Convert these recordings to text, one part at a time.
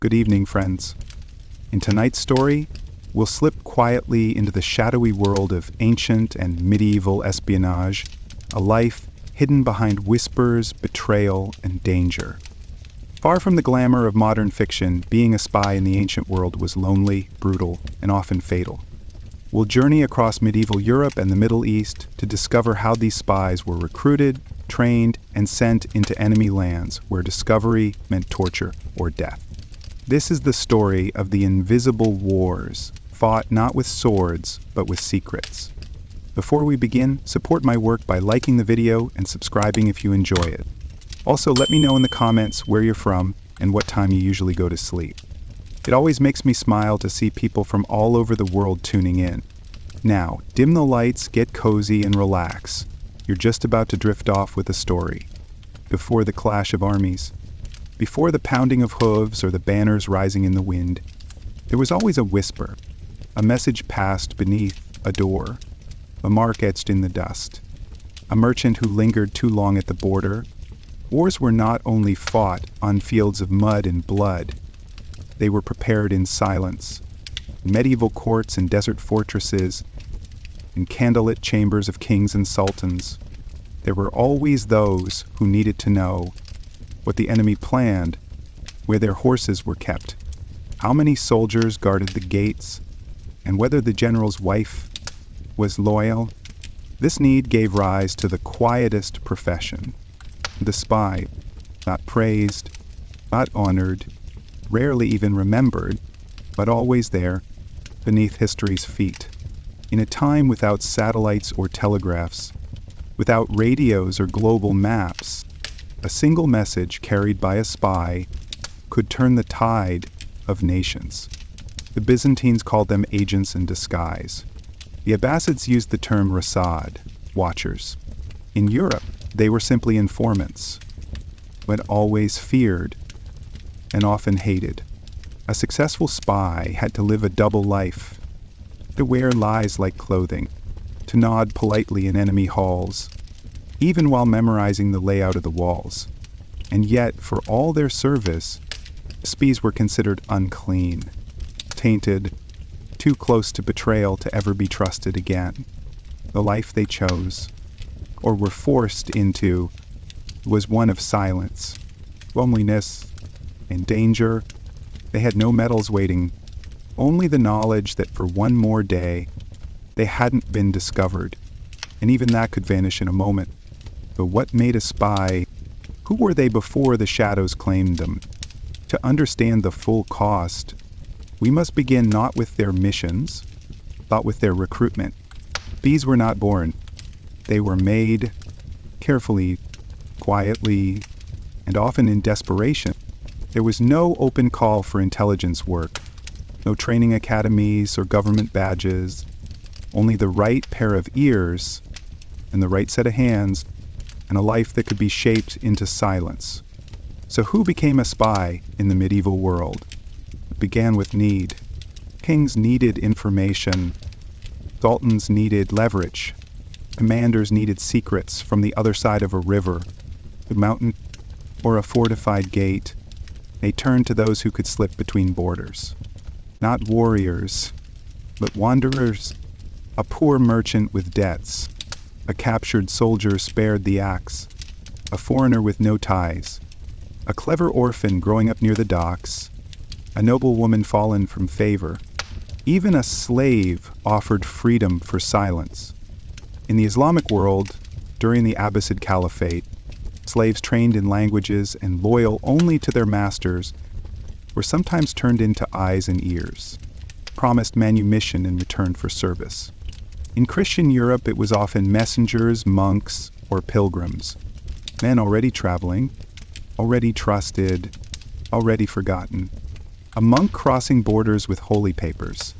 Good evening, friends. In tonight's story, we'll slip quietly into the shadowy world of ancient and medieval espionage, a life hidden behind whispers, betrayal, and danger. Far from the glamour of modern fiction, being a spy in the ancient world was lonely, brutal, and often fatal. We'll journey across medieval Europe and the Middle East to discover how these spies were recruited, trained, and sent into enemy lands where discovery meant torture or death. This is the story of the invisible wars, fought not with swords, but with secrets. Before we begin, support my work by liking the video and subscribing if you enjoy it. Also, let me know in the comments where you're from and what time you usually go to sleep. It always makes me smile to see people from all over the world tuning in. Now, dim the lights, get cozy, and relax. You're just about to drift off with a story. Before the clash of armies, before the pounding of hooves or the banners rising in the wind, there was always a whisper, a message passed beneath a door, a mark etched in the dust, a merchant who lingered too long at the border. Wars were not only fought on fields of mud and blood, they were prepared in silence, in medieval courts and desert fortresses, in candlelit chambers of kings and sultans. There were always those who needed to know what the enemy planned, where their horses were kept, how many soldiers guarded the gates, and whether the general's wife was loyal. This need gave rise to the quietest profession, the spy, not praised, not honored, rarely even remembered, but always there, beneath history's feet. In a time without satellites or telegraphs, without radios or global maps, a single message carried by a spy could turn the tide of nations. The Byzantines called them agents in disguise. The Abbasids used the term rasad, watchers. In Europe, they were simply informants, but always feared and often hated. A successful spy had to live a double life, to wear lies like clothing, to nod politely in enemy halls, even while memorizing the layout of the walls. And yet, for all their service, spies were considered unclean, tainted, too close to betrayal to ever be trusted again. The life they chose, or were forced into, was one of silence, loneliness, and danger. They had no medals waiting, only the knowledge that for one more day, they hadn't been discovered, and even that could vanish in a moment. But what made a spy? Who were they before the shadows claimed them? To understand the full cost, we must begin not with their missions, but with their recruitment. Spies were not born. They were made carefully, quietly, and often in desperation. There was no open call for intelligence work, no training academies or government badges, only the right pair of ears and the right set of hands, and a life that could be shaped into silence. So who became a spy in the medieval world? It began with need. Kings needed information. Sultans needed leverage. Commanders needed secrets from the other side of a river, a mountain, or a fortified gate. They turned to those who could slip between borders. Not warriors, but wanderers. A poor merchant with debts. A captured soldier spared the axe, a foreigner with no ties, a clever orphan growing up near the docks, a noble woman fallen from favor. Even a slave offered freedom for silence. In the Islamic world, during the Abbasid Caliphate, slaves trained in languages and loyal only to their masters were sometimes turned into eyes and ears, promised manumission in return for service. In Christian Europe, it was often messengers, monks, or pilgrims, men already traveling, already trusted, already forgotten. A monk crossing borders with holy papers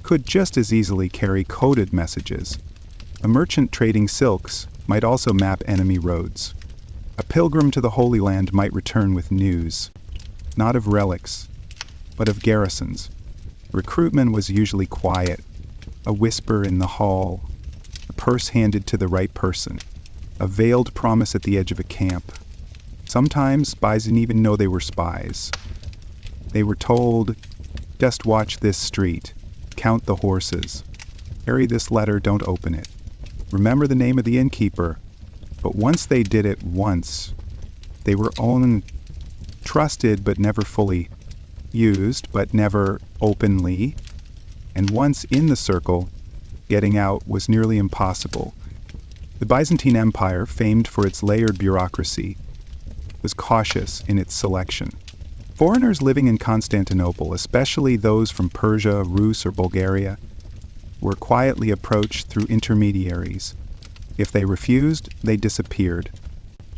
could just as easily carry coded messages. A merchant trading silks might also map enemy roads. A pilgrim to the Holy Land might return with news, not of relics, but of garrisons. Recruitment was usually quiet, a whisper in the hall, a purse handed to the right person, a veiled promise at the edge of a camp. Sometimes spies didn't even know they were spies. They were told, just watch this street, count the horses, carry this letter, don't open it. Remember the name of the innkeeper. But once they did it once, they were trusted but never fully used, but never openly. And once in the circle, getting out was nearly impossible. The Byzantine Empire, famed for its layered bureaucracy, was cautious in its selection. Foreigners living in Constantinople, especially those from Persia, Rus, or Bulgaria, were quietly approached through intermediaries. If they refused, they disappeared.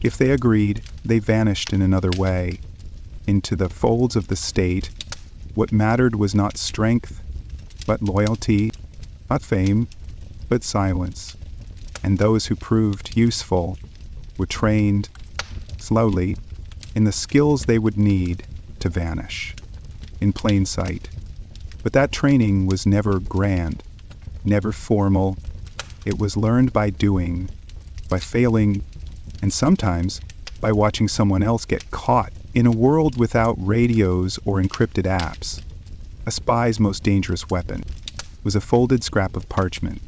If they agreed, they vanished in another way. Into the folds of the state, what mattered was not strength, but loyalty, not fame, but silence. And those who proved useful were trained, slowly, in the skills they would need to vanish, in plain sight. But that training was never grand, never formal. It was learned by doing, by failing, and sometimes by watching someone else get caught. In a world without radios or encrypted apps, a spy's most dangerous weapon was a folded scrap of parchment.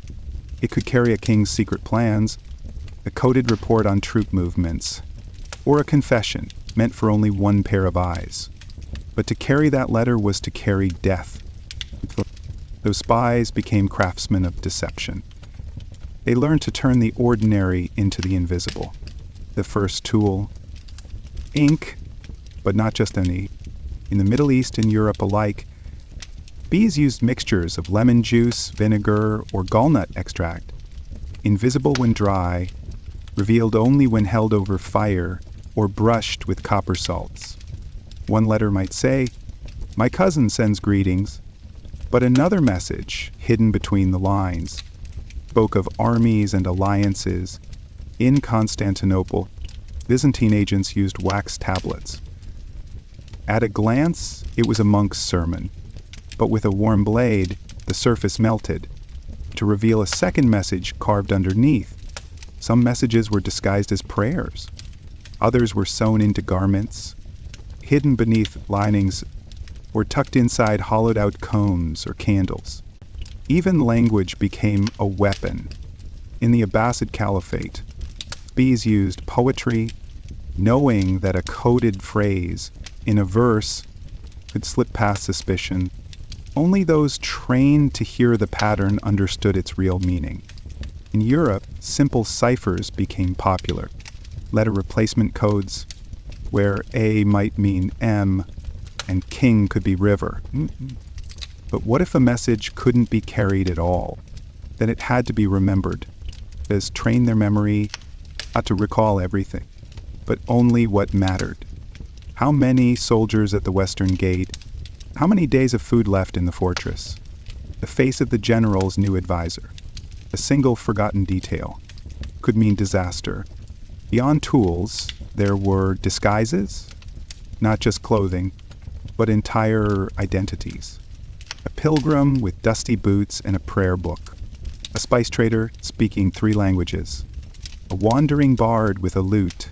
It could carry a king's secret plans, a coded report on troop movements, or a confession meant for only one pair of eyes. But to carry that letter was to carry death. Those spies became craftsmen of deception. They learned to turn the ordinary into the invisible. The first tool, ink, but not just any. In the Middle East and Europe alike, bees used mixtures of lemon juice, vinegar, or gallnut extract, invisible when dry, revealed only when held over fire or brushed with copper salts. One letter might say, "My cousin sends greetings," but another message, hidden between the lines, spoke of armies and alliances. In Constantinople, Byzantine agents used wax tablets. At a glance, it was a monk's sermon, but with a warm blade, the surface melted, to reveal a second message carved underneath. Some messages were disguised as prayers. Others were sewn into garments, hidden beneath linings, or tucked inside hollowed-out cones or candles. Even language became a weapon. In the Abbasid Caliphate, spies used poetry, knowing that a coded phrase in a verse could slip past suspicion. Only those trained to hear the pattern understood its real meaning. In Europe, simple ciphers became popular. Letter replacement codes, where A might mean M and king could be river. But what if a message couldn't be carried at all? Then it had to be remembered. As train their memory not to recall everything, but only what mattered. How many soldiers at the Western Gate? How many days of food left in the fortress? The face of the general's new advisor. A single forgotten detail could mean disaster. Beyond tools, there were disguises, not just clothing, but entire identities. A pilgrim with dusty boots and a prayer book. A spice trader speaking 3 languages. A wandering bard with a lute,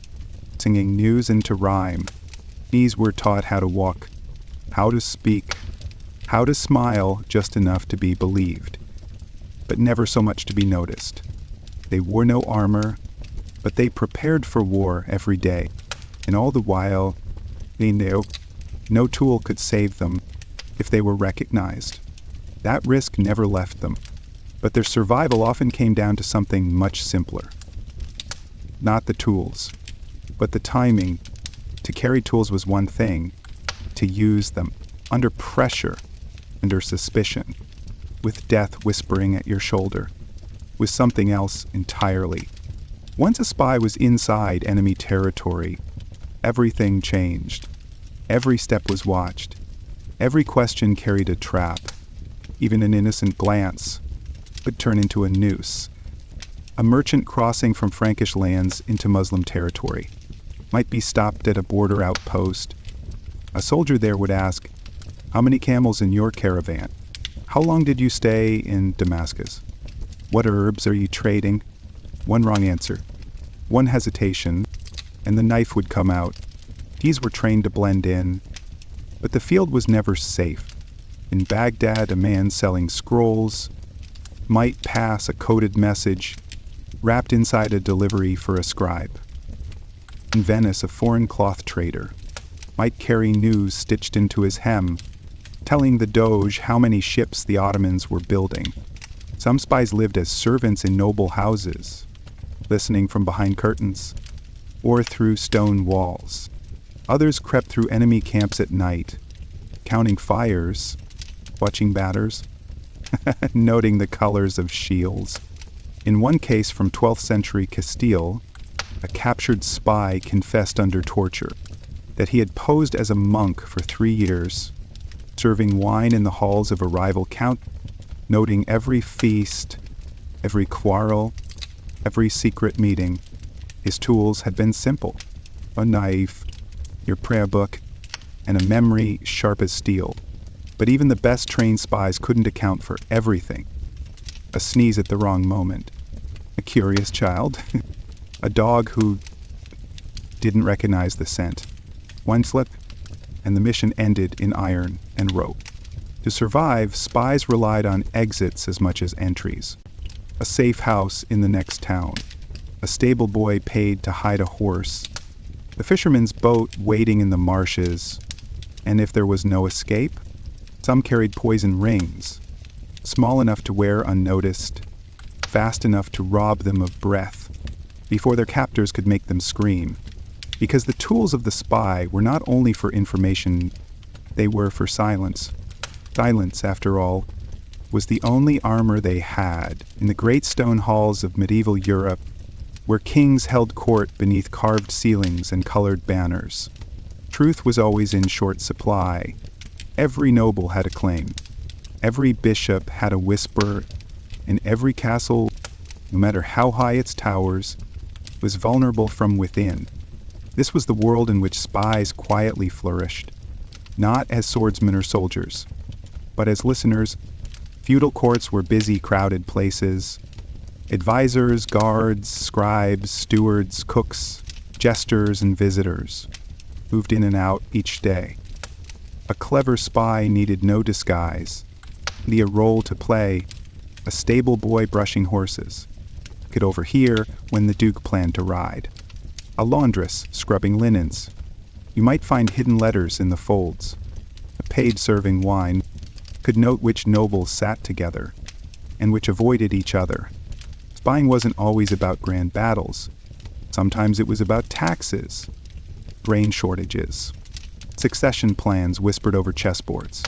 singing news into rhyme. These were taught how to walk, how to speak, how to smile just enough to be believed, but never so much to be noticed. They wore no armor, but they prepared for war every day, and all the while, they knew no tool could save them if they were recognized. That risk never left them, but their survival often came down to something much simpler. Not the tools, but the timing. To carry tools was one thing, to use them, under pressure, under suspicion, with death whispering at your shoulder, was something else entirely. Once a spy was inside enemy territory, everything changed. Every step was watched. Every question carried a trap. Even an innocent glance could turn into a noose. A merchant crossing from Frankish lands into Muslim territory might be stopped at a border outpost. A soldier there would ask, "How many camels in your caravan? How long did you stay in Damascus? What herbs are you trading?" One wrong answer, one hesitation, and the knife would come out. These were trained to blend in, But the field was never safe. In Baghdad, a man selling scrolls might pass a coded message wrapped inside a delivery for a scribe. In Venice, a foreign cloth trader might carry news stitched into his hem, telling the Doge how many ships the Ottomans were building. Some spies lived as servants in noble houses, listening from behind curtains or through stone walls. Others crept through enemy camps at night, counting fires, watching batters, noting the colors of shields. In one case from 12th century Castile, a captured spy confessed under torture that he had posed as a monk for 3 years, serving wine in the halls of a rival count, noting every feast, every quarrel, every secret meeting. His tools had been simple: a knife, your prayer book, and a memory sharp as steel. But even the best trained spies couldn't account for everything. A sneeze at the wrong moment, a curious child, a dog who didn't recognize the scent. One slip, and the mission ended in iron and rope. To survive, spies relied on exits as much as entries. A safe house in the next town, a stable boy paid to hide a horse, the fisherman's boat waiting in the marshes, and if there was no escape, some carried poison rings, small enough to wear unnoticed, fast enough to rob them of breath, before their captors could make them scream. Because the tools of the spy were not only for information, they were for silence. Silence, after all, was the only armor they had in the great stone halls of medieval Europe, where kings held court beneath carved ceilings and colored banners. Truth was always in short supply. Every noble had a claim. Every bishop had a whisper, and every castle, no matter how high its towers, was vulnerable from within. This was the world in which spies quietly flourished, not as swordsmen or soldiers, but as listeners. Feudal courts were busy, crowded places. Advisors, guards, scribes, stewards, cooks, jesters, and visitors moved in and out each day. A clever spy needed no disguise, only a role to play. A stable boy brushing horses could overhear when the Duke planned to ride. A laundress scrubbing linens. You might find hidden letters in the folds. A page serving wine could note which nobles sat together and which avoided each other. Spying wasn't always about grand battles. Sometimes it was about taxes, grain shortages, succession plans whispered over chessboards.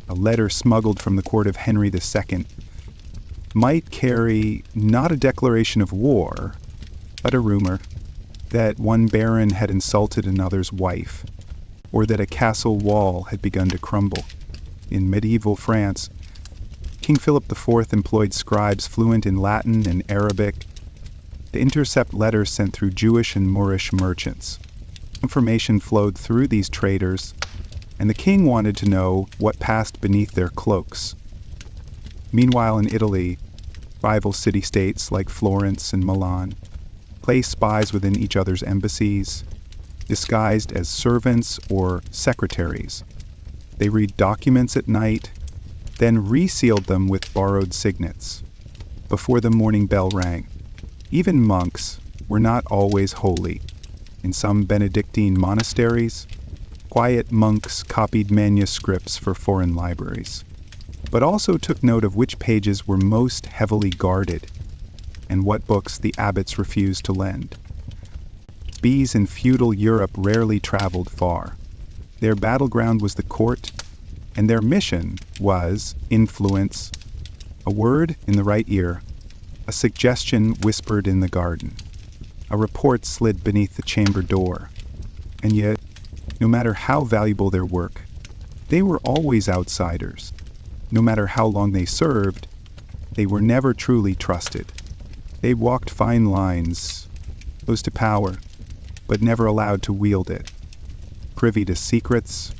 A letter smuggled from the court of Henry II might carry not a declaration of war, but a rumor that one baron had insulted another's wife, or that a castle wall had begun to crumble. In medieval France, King Philip IV employed scribes fluent in Latin and Arabic to intercept letters sent through Jewish and Moorish merchants. Information flowed through these traders, and the king wanted to know what passed beneath their cloaks. Meanwhile, in Italy, rival city-states like Florence and Milan placed spies within each other's embassies, disguised as servants or secretaries. They read documents at night, then resealed them with borrowed signets before the morning bell rang. Even monks were not always holy. In some Benedictine monasteries, quiet monks copied manuscripts for foreign libraries, but also took note of which pages were most heavily guarded and what books the abbots refused to lend. Spies in feudal Europe rarely traveled far. Their battleground was the court, and their mission was influence. A word in the right ear, a suggestion whispered in the garden, a report slid beneath the chamber door. And yet, no matter how valuable their work, they were always outsiders. No matter how long they served, they were never truly trusted. They walked fine lines, close to power, but never allowed to wield it, privy to secrets,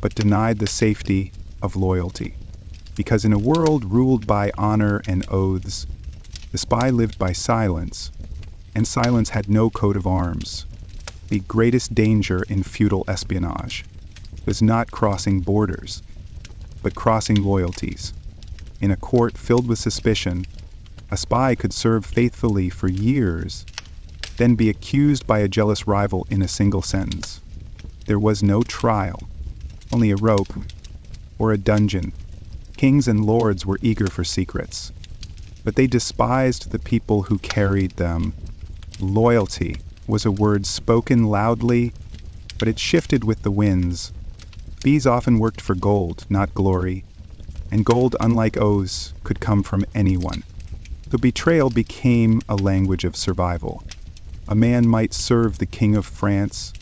but denied the safety of loyalty. Because in a world ruled by honor and oaths, the spy lived by silence, and silence had no coat of arms, the greatest danger in feudal espionage. was not crossing borders, but crossing loyalties. In a court filled with suspicion, a spy could serve faithfully for years, then be accused by a jealous rival in a single sentence. There was no trial, only a rope or a dungeon. Kings and lords were eager for secrets, but they despised the people who carried them. Loyalty was a word spoken loudly, but it shifted with the winds. Spies often worked for gold, not glory, and gold, unlike oaths, could come from anyone. So betrayal became a language of survival. A man might serve the King of France,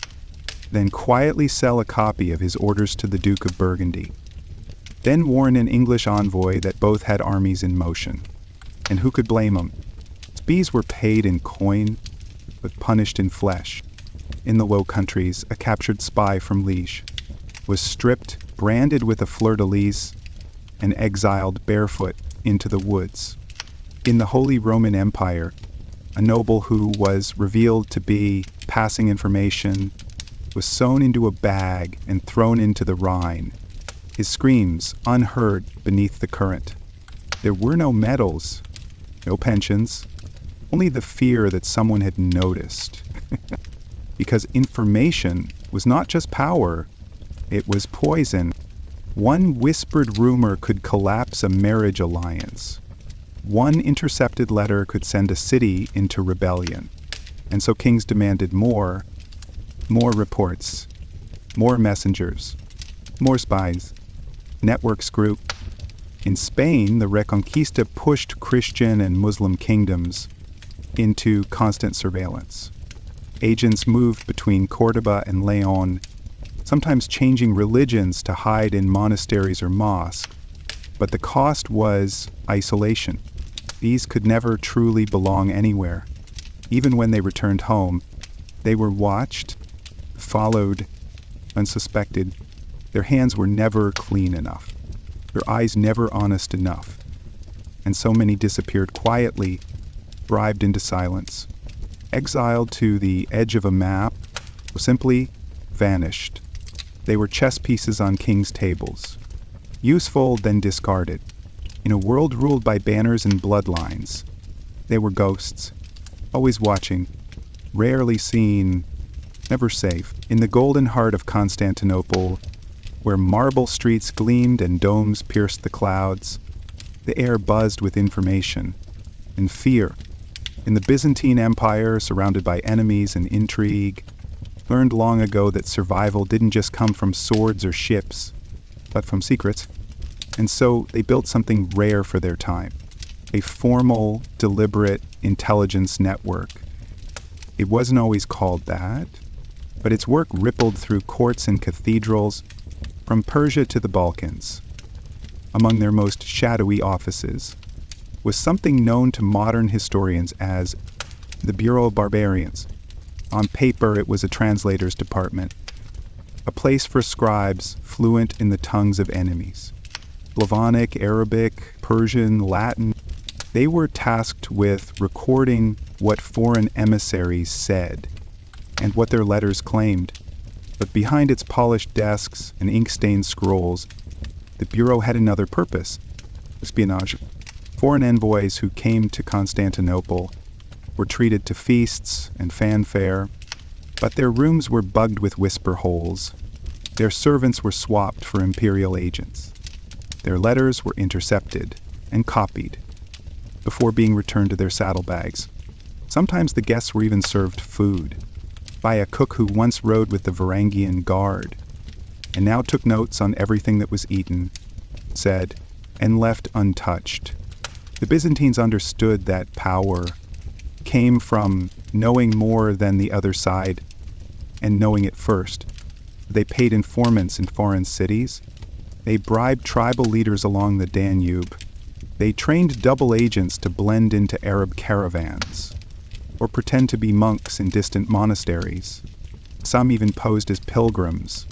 then quietly sell a copy of his orders to the Duke of Burgundy, then warn an English envoy that both had armies in motion. And who could blame them? Spies were paid in coin, but punished in flesh. In the Low Countries, a captured spy from Liege was stripped, branded with a fleur-de-lis, and exiled barefoot into the woods. In the Holy Roman Empire, a noble who was revealed to be passing information was sewn into a bag and thrown into the Rhine, his screams unheard beneath the current. There were no medals, no pensions, only the fear that someone had noticed. Because information was not just power, it was poison. One whispered rumor could collapse a marriage alliance. One intercepted letter could send a city into rebellion. And so kings demanded more reports, more messengers, more spies. Networks grew. In Spain, the Reconquista pushed Christian and Muslim kingdoms into constant surveillance. Agents moved between Córdoba and León, sometimes changing religions to hide in monasteries or mosques. But the cost was isolation. These could never truly belong anywhere. Even when they returned home, they were watched, followed, unsuspected. Their hands were never clean enough, their eyes never honest enough. And so many disappeared quietly, bribed into silence, exiled to the edge of a map, or simply vanished. They were chess pieces on kings' tables, useful then discarded. In a world ruled by banners and bloodlines, they were ghosts, always watching, rarely seen, never safe. In the golden heart of Constantinople, where marble streets gleamed and domes pierced the clouds, the air buzzed with information and fear. In the Byzantine Empire, surrounded by enemies and intrigue, learned long ago that survival didn't just come from swords or ships, but from secrets. And so they built something rare for their time, a formal, deliberate intelligence network. It wasn't always called that, but its work rippled through courts and cathedrals, from Persia to the Balkans. Among their most shadowy offices was something known to modern historians as the Bureau of Barbarians. On paper, it was a translator's department, a place for scribes fluent in the tongues of enemies. Slavonic, Arabic, Persian, Latin. They were tasked with recording what foreign emissaries said and what their letters claimed. But behind its polished desks and ink-stained scrolls, the Bureau had another purpose: espionage. Foreign envoys who came to Constantinople were treated to feasts and fanfare, but their rooms were bugged with whisper holes. Their servants were swapped for imperial agents. Their letters were intercepted and copied before being returned to their saddlebags. Sometimes the guests were even served food by a cook who once rode with the Varangian Guard and now took notes on everything that was eaten, said, and left untouched. The Byzantines understood that power came from knowing more than the other side and knowing it first. They paid informants in foreign cities. They bribed tribal leaders along the Danube. They trained double agents to blend into Arab caravans or pretend to be monks in distant monasteries. Some even posed as pilgrims,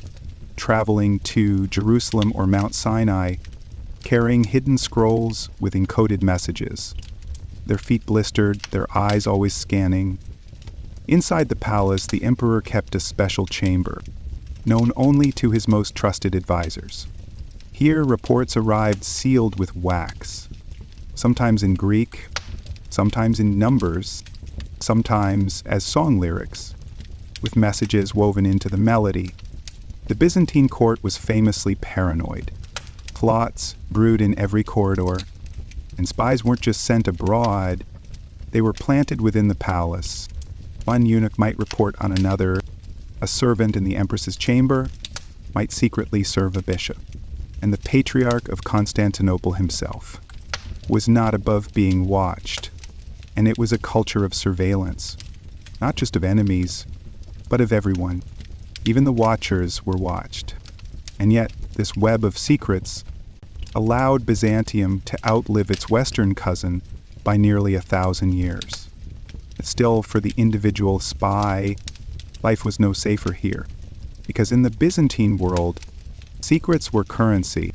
traveling to Jerusalem or Mount Sinai, carrying hidden scrolls with encoded messages. Their feet blistered, their eyes always scanning. Inside the palace, the emperor kept a special chamber, known only to his most trusted advisors. Here, reports arrived sealed with wax, sometimes in Greek, sometimes in numbers, sometimes as song lyrics, with messages woven into the melody. The Byzantine court was famously paranoid. Plots brewed in every corridor, and spies weren't just sent abroad, they were planted within the palace. One eunuch might report on another. A servant in the empress's chamber might secretly serve a bishop. And the Patriarch of Constantinople himself was not above being watched. And it was a culture of surveillance, not just of enemies, but of everyone. Even the watchers were watched. And yet, this web of secrets allowed Byzantium to outlive its western cousin by nearly 1,000 years. Still, for the individual spy, life was no safer here, because in the Byzantine world, secrets were currency,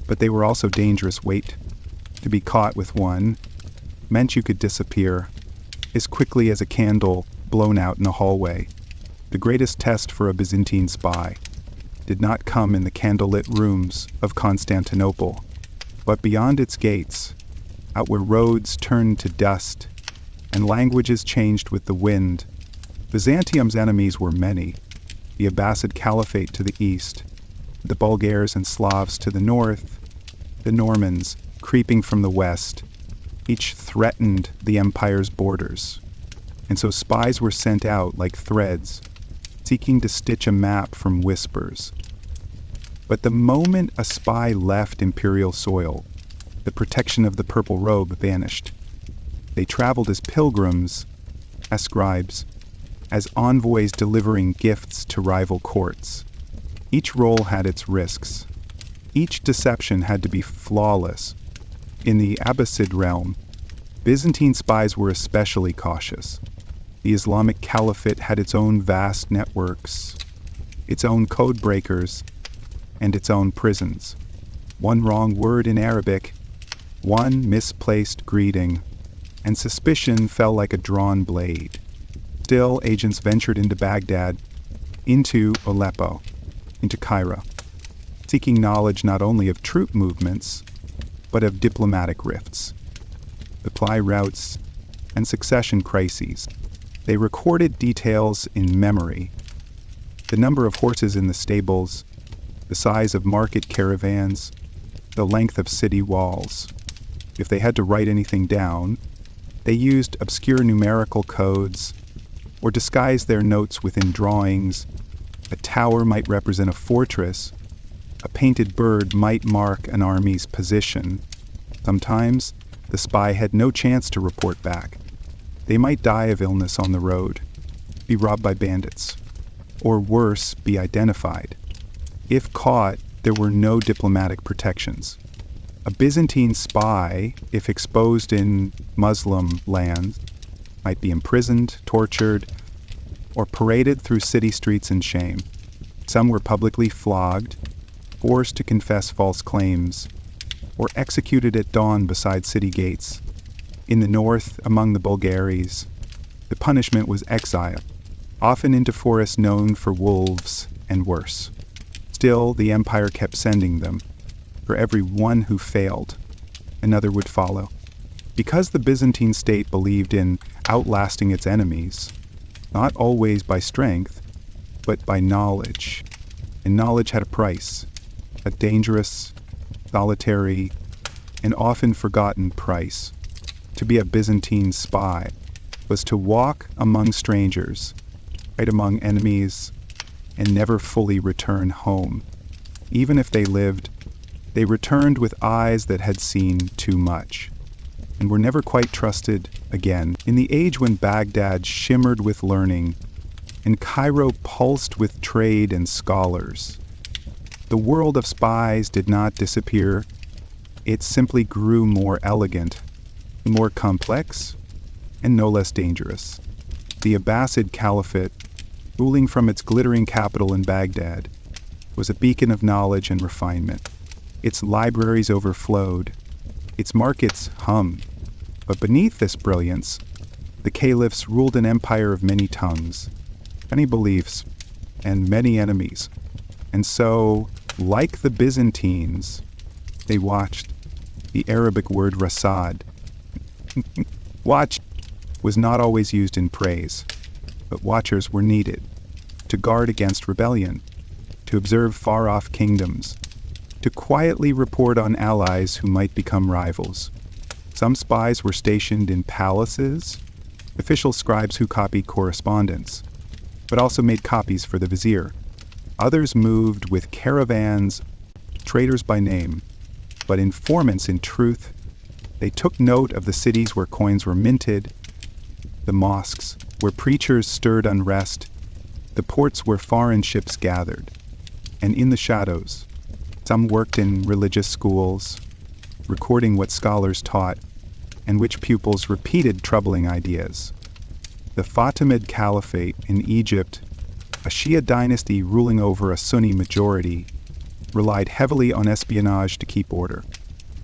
but they were also dangerous weight. To be caught with one meant you could disappear as quickly as a candle blown out in a hallway. The greatest test for a Byzantine spy did not come in the candlelit rooms of Constantinople, but beyond its gates, out where roads turned to dust and languages changed with the wind. Byzantium's enemies were many: the Abbasid Caliphate to the east, the Bulgars and Slavs to the north, the Normans creeping from the west. Each threatened the empire's borders, and so spies were sent out like threads, seeking to stitch a map from whispers. But the moment a spy left imperial soil, the protection of the purple robe vanished. They traveled as pilgrims, as scribes, as envoys delivering gifts to rival courts. Each role had its risks. Each deception had to be flawless. In the Abbasid realm, Byzantine spies were especially cautious. The Islamic Caliphate had its own vast networks, its own code breakers, and its own prisons. One wrong word in Arabic, one misplaced greeting, and suspicion fell like a drawn blade. Still, agents ventured into Baghdad, into Aleppo, into Cairo, seeking knowledge not only of troop movements, but of diplomatic rifts, supply routes, and succession crises. They recorded details in memory: the number of horses in the stables, the size of market caravans, the length of city walls. If they had to write anything down, they used obscure numerical codes or disguised their notes within drawings. A tower might represent a fortress. A painted bird might mark an army's position. Sometimes, the spy had no chance to report back. They might die of illness on the road, be robbed by bandits, or worse, be identified. If caught, there were no diplomatic protections. A Byzantine spy, if exposed in Muslim lands, might be imprisoned, tortured, or paraded through city streets in shame. Some were publicly flogged, forced to confess false claims, or executed at dawn beside city gates. In the north, among the Bulgaris, the punishment was exile, often into forests known for wolves and worse. Still, the empire kept sending them. For every one who failed, another would follow. Because the Byzantine state believed in outlasting its enemies, not always by strength, but by knowledge. And knowledge had a price, a dangerous, solitary, and often forgotten price. To be a Byzantine spy was to walk among strangers, right among enemies, and never fully return home. Even if they lived, they returned with eyes that had seen too much, and were never quite trusted again. In the age when Baghdad shimmered with learning, and Cairo pulsed with trade and scholars, the world of spies did not disappear. It simply grew more elegant, more complex, and no less dangerous. The Abbasid Caliphate, ruling from its glittering capital in Baghdad, was a beacon of knowledge and refinement. Its libraries overflowed, its markets hummed. But beneath this brilliance, the caliphs ruled an empire of many tongues, many beliefs, and many enemies. And so, like the Byzantines, they watched. The Arabic word rasad, watch, was not always used in praise, but watchers were needed to guard against rebellion, to observe far-off kingdoms, to quietly report on allies who might become rivals. Some spies were stationed in palaces, official scribes who copied correspondence, but also made copies for the vizier. Others moved with caravans, traders by name, but informants in truth. They took note of the cities where coins were minted, the mosques where preachers stirred unrest, the ports where foreign ships gathered. And in the shadows, some worked in religious schools, recording what scholars taught and which pupils repeated troubling ideas. The Fatimid Caliphate in Egypt, a Shia dynasty ruling over a Sunni majority, relied heavily on espionage to keep order.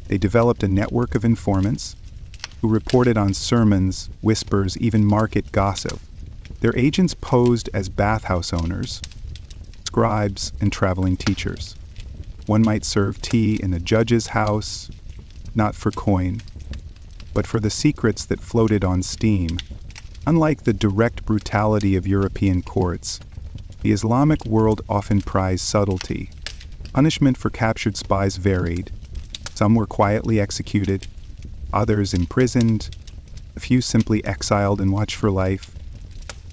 They developed a network of informants who reported on sermons, whispers, even market gossip. Their agents posed as bathhouse owners, scribes, and traveling teachers. One might serve tea in a judge's house, not for coin, but for the secrets that floated on steam. Unlike the direct brutality of European courts, the Islamic world often prized subtlety. Punishment for captured spies varied. Some were quietly executed, others imprisoned, a few simply exiled and watched for life.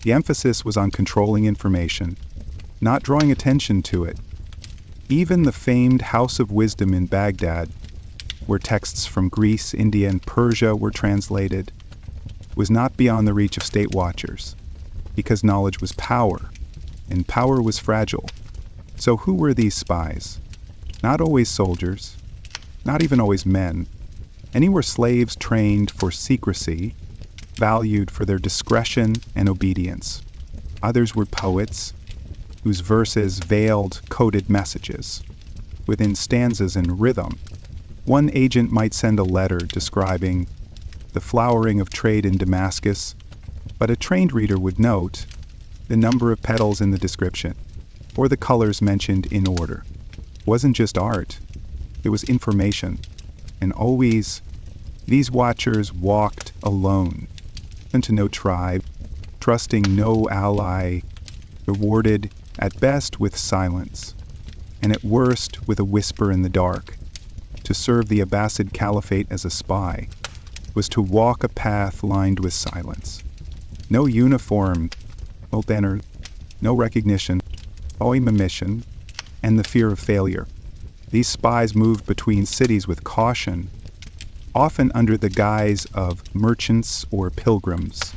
The emphasis was on controlling information, not drawing attention to it. Even the famed House of Wisdom in Baghdad, where texts from Greece, India, and Persia were translated, was not beyond the reach of state watchers, because knowledge was power, and power was fragile. So who were these spies? Not always soldiers, not even always men. Many were slaves trained for secrecy, valued for their discretion and obedience. Others were poets, whose verses veiled coded messages within stanzas and rhythm. One agent might send a letter describing the flowering of trade in Damascus, but a trained reader would note the number of petals in the description, or the colors mentioned in order. It wasn't just art, it was information. And always, these watchers walked alone, into no tribe, trusting no ally, rewarded at best with silence, and at worst with a whisper in the dark. To serve the Abbasid Caliphate as a spy was to walk a path lined with silence. No uniform, no banner, no recognition, only a mission, and the fear of failure. These spies moved between cities with caution, often under the guise of merchants or pilgrims.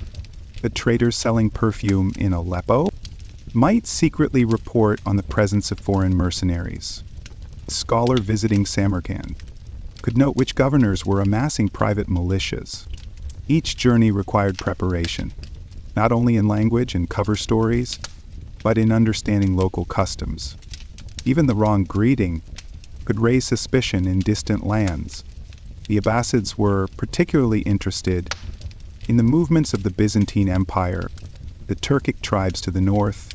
The traders selling perfume in Aleppo might secretly report on the presence of foreign mercenaries. A scholar visiting Samarkand could note which governors were amassing private militias. Each journey required preparation, not only in language and cover stories, but in understanding local customs. Even the wrong greeting could raise suspicion in distant lands. The Abbasids were particularly interested in the movements of the Byzantine Empire, the Turkic tribes to the north,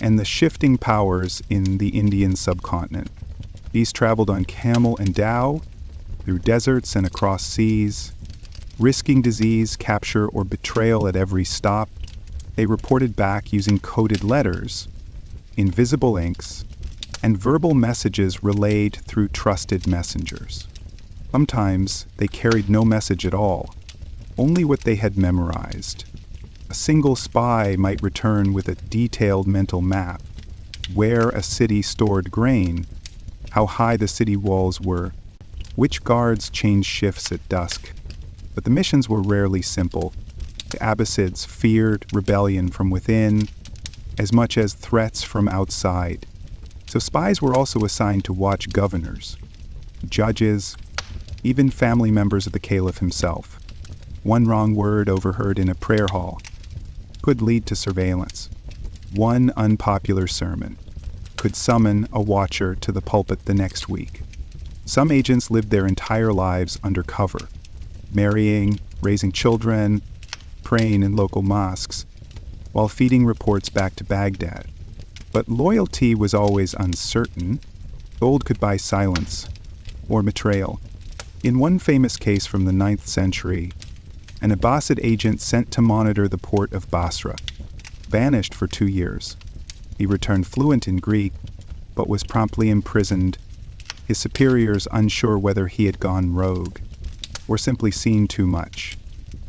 and the shifting powers in the Indian subcontinent. These traveled on camel and dhow, through deserts and across seas, risking disease, capture, or betrayal at every stop. They reported back using coded letters, invisible inks, and verbal messages relayed through trusted messengers. Sometimes they carried no message at all, only what they had memorized. A single spy might return with a detailed mental map, where a city stored grain, how high the city walls were, which guards changed shifts at dusk. But the missions were rarely simple. The Abbasids feared rebellion from within as much as threats from outside. So spies were also assigned to watch governors, judges, even family members of the caliph himself. One wrong word overheard in a prayer hall could lead to surveillance. One unpopular sermon could summon a watcher to the pulpit the next week. Some agents lived their entire lives under cover, marrying, raising children, praying in local mosques, while feeding reports back to Baghdad. But loyalty was always uncertain. Gold could buy silence or betrayal. In one famous case from the 9th century, an Abbasid agent sent to monitor the port of Basra vanished for 2 years. He returned fluent in Greek, but was promptly imprisoned, his superiors unsure whether he had gone rogue or simply seen too much.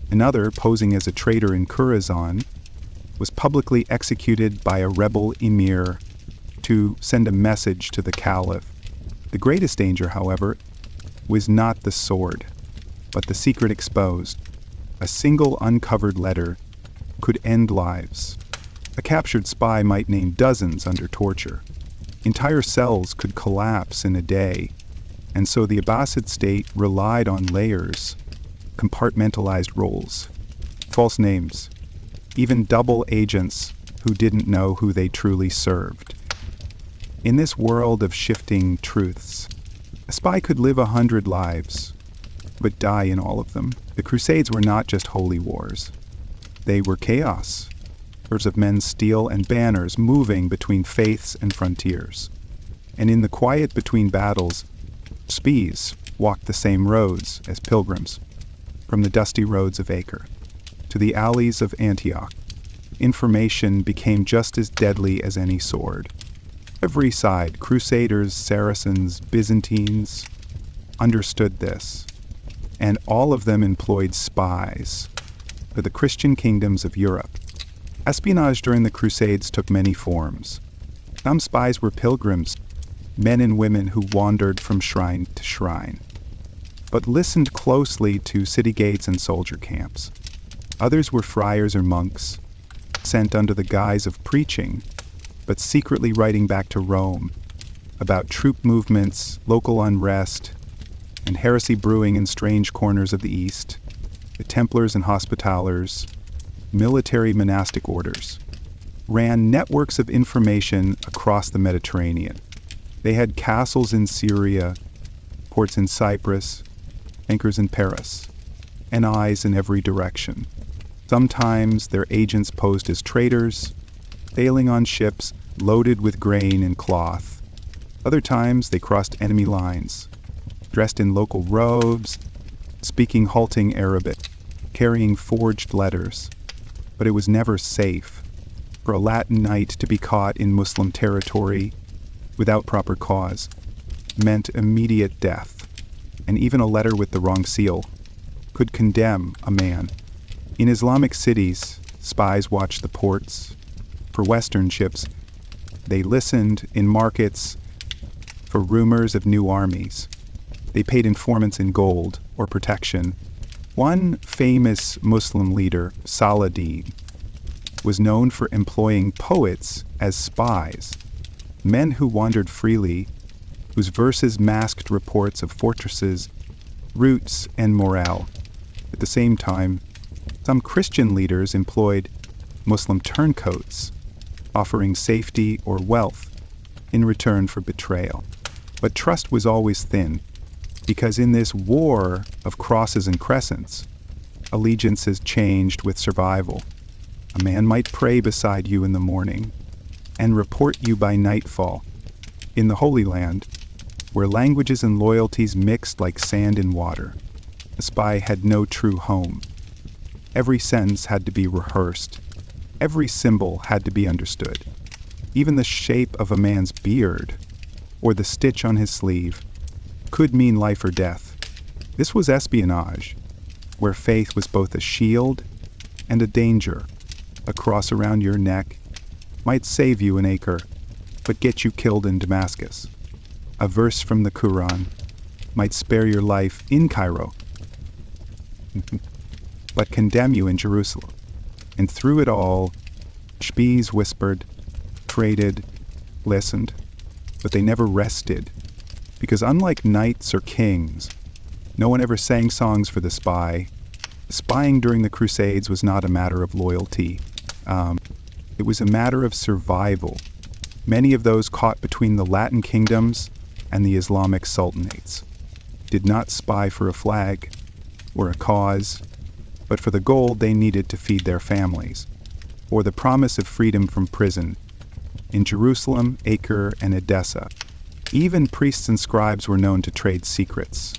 Another, posing as a traitor in Khorasan, was publicly executed by a rebel emir to send a message to the caliph. The greatest danger, however, was not the sword, but the secret exposed. A single uncovered letter could end lives. A captured spy might name dozens under torture. Entire cells could collapse in a day, and so the Abbasid state relied on layers, compartmentalized roles, false names, even double agents who didn't know who they truly served. In this world of shifting truths, a spy could live 100 lives, but die in all of them. The Crusades were not just holy wars. They were chaos, herds of men's steel and banners moving between faiths and frontiers. And in the quiet between battles, spies walked the same roads as pilgrims, from the dusty roads of Acre to the alleys of Antioch. Information became just as deadly as any sword. Every side, Crusaders, Saracens, Byzantines, understood this, and all of them employed spies for the Christian kingdoms of Europe. Espionage during the Crusades took many forms. Some spies were pilgrims, men and women who wandered from shrine to shrine, but listened closely to city gates and soldier camps. Others were friars or monks, sent under the guise of preaching, but secretly writing back to Rome about troop movements, local unrest, and heresy brewing in strange corners of the East. The Templars and Hospitallers, military monastic orders, ran networks of information across the Mediterranean. They had castles in Syria, ports in Cyprus, anchors in Paris, and eyes in every direction. Sometimes their agents posed as traders, sailing on ships loaded with grain and cloth. Other times they crossed enemy lines, dressed in local robes, speaking halting Arabic, carrying forged letters. But it was never safe for a Latin knight to be caught in Muslim territory without proper cause meant immediate death, and even a letter with the wrong seal could condemn a man. In Islamic cities, spies watched the ports. For Western ships, they listened in markets for rumors of new armies. They paid informants in gold or protection. One famous Muslim leader, Saladin, was known for employing poets as spies, men who wandered freely, whose verses masked reports of fortresses, routes, and morale. At the same time, some Christian leaders employed Muslim turncoats, offering safety or wealth in return for betrayal. But trust was always thin, because in this war of crosses and crescents, allegiances changed with survival. A man might pray beside you in the morning and report you by nightfall. In the Holy Land, where languages and loyalties mixed like sand and water, a spy had no true home. Every sentence had to be rehearsed. Every symbol had to be understood. Even the shape of a man's beard or the stitch on his sleeve could mean life or death. This was espionage, where faith was both a shield and a danger. A cross around your neck might save you in Acre, but get you killed in Damascus. A verse from the Quran might spare your life in Cairo, but condemn you in Jerusalem. And through it all, spies whispered, traded, listened, but they never rested. Because unlike knights or kings, no one ever sang songs for the spy. Spying during the Crusades was not a matter of loyalty. It was a matter of survival. Many of those caught between the Latin kingdoms and the Islamic sultanates did not spy for a flag or a cause, but for the gold they needed to feed their families, or the promise of freedom from prison. in Jerusalem, Acre, and Edessa. Even priests and scribes were known to trade secrets,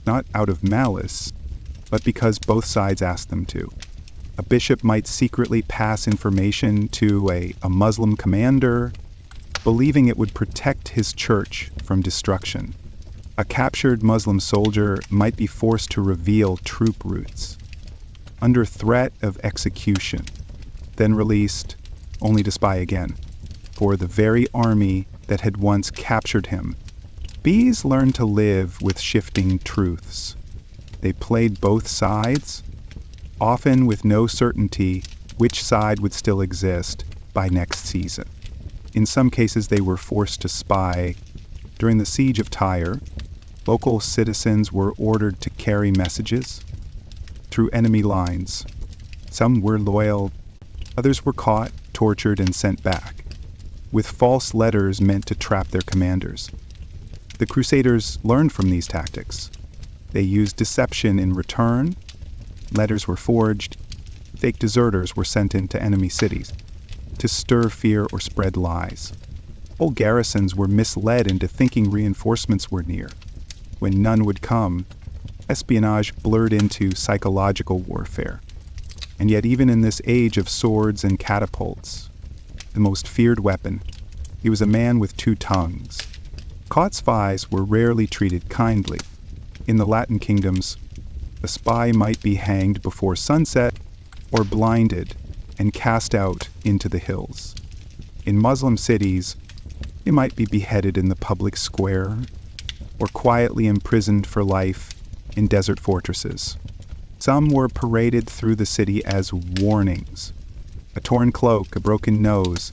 not out of malice, but because both sides asked them to. A bishop might secretly pass information to a Muslim commander, believing it would protect his church from destruction. A captured Muslim soldier might be forced to reveal troop routes, under threat of execution, then released only to spy again for the very army that had once captured him. Spies learned to live with shifting truths. They played both sides, often with no certainty which side would still exist by next season. In some cases, they were forced to spy. During the siege of Tyre, local citizens were ordered to carry messages through enemy lines. Some were loyal, others were caught, tortured, and sent back, with false letters meant to trap their commanders. The Crusaders learned from these tactics. They used deception in return. Letters were forged. Fake deserters were sent into enemy cities to stir fear or spread lies. Whole garrisons were misled into thinking reinforcements were near, when none would come. Espionage blurred into psychological warfare. And yet, even in this age of swords and catapults, the most feared weapon, he was a man with two tongues. Caught spies were rarely treated kindly. In the Latin kingdoms, a spy might be hanged before sunset or blinded and cast out into the hills. In Muslim cities, they might be beheaded in the public square or quietly imprisoned for life in desert fortresses. Some were paraded through the city as warnings. A torn cloak, a broken nose,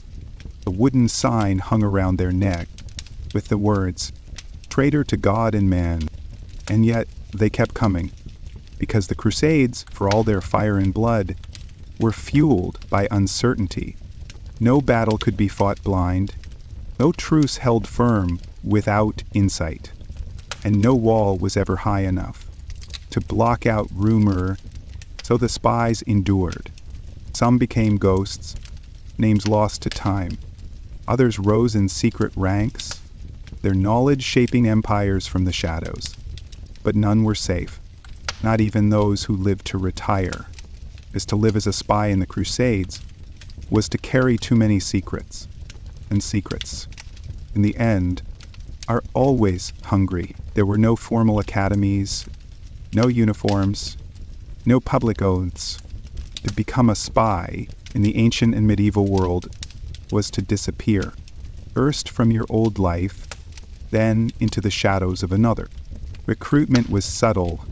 a wooden sign hung around their neck with the words, "Traitor to God and man." And yet they kept coming, because the Crusades, for all their fire and blood, were fueled by uncertainty. No battle could be fought blind, no truce held firm without insight, and no wall was ever high enough to block out rumor, so the spies endured. Some became ghosts, names lost to time. Others rose in secret ranks, their knowledge shaping empires from the shadows. But none were safe, not even those who lived to retire, as to live as a spy in the Crusades was to carry too many secrets, and secrets, in the end, are always hungry. There were no formal academies, no uniforms, no public oaths. To become a spy in the ancient and medieval world was to disappear, first from your old life, then into the shadows of another. Recruitment was subtle.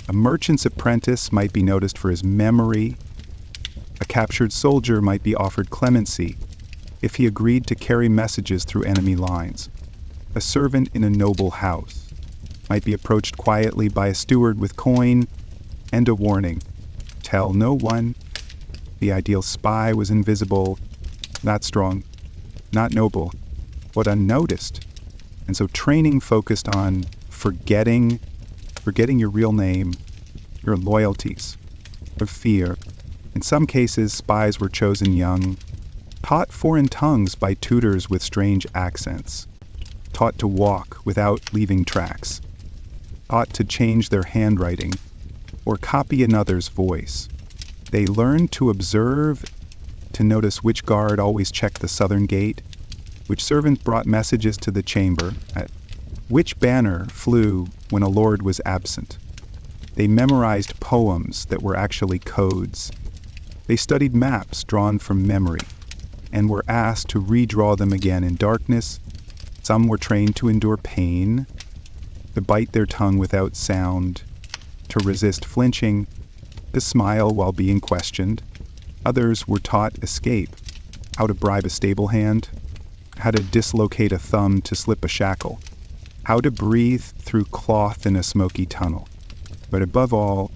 A merchant's apprentice might be noticed for his memory. A captured soldier might be offered clemency if he agreed to carry messages through enemy lines. A servant in a noble house might be approached quietly by a steward with coin and a warning. Tell no one. The ideal spy was invisible, not strong, not noble, but unnoticed. And so training focused on forgetting your real name, your loyalties, of fear. In some cases, spies were chosen young, taught foreign tongues by tutors with strange accents, taught to walk without leaving tracks, taught to change their handwriting or copy another's voice. They learned to observe, to notice which guard always checked the southern gate, which servant brought messages to the chamber, which banner flew when a lord was absent. They memorized poems that were actually codes. They studied maps drawn from memory and were asked to redraw them again in darkness. Some were trained to endure pain, to bite their tongue without sound, to resist flinching, to smile while being questioned. Others were taught escape, how to bribe a stable hand, how to dislocate a thumb to slip a shackle, how to breathe through cloth in a smoky tunnel. But above all,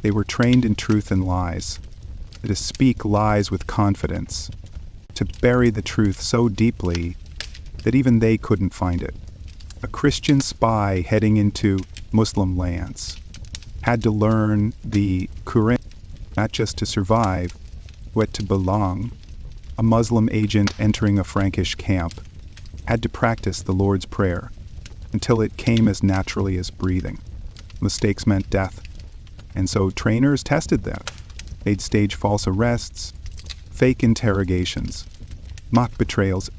they were trained in truth and lies, to speak lies with confidence, to bury the truth so deeply that even they couldn't find it. A Christian spy heading into Muslim lands had to learn the Quran, not just to survive, but to belong. A Muslim agent entering a Frankish camp had to practice the Lord's Prayer until it came as naturally as breathing. Mistakes meant death, and so trainers tested them. They'd stage false arrests, fake interrogations, mock betrayals,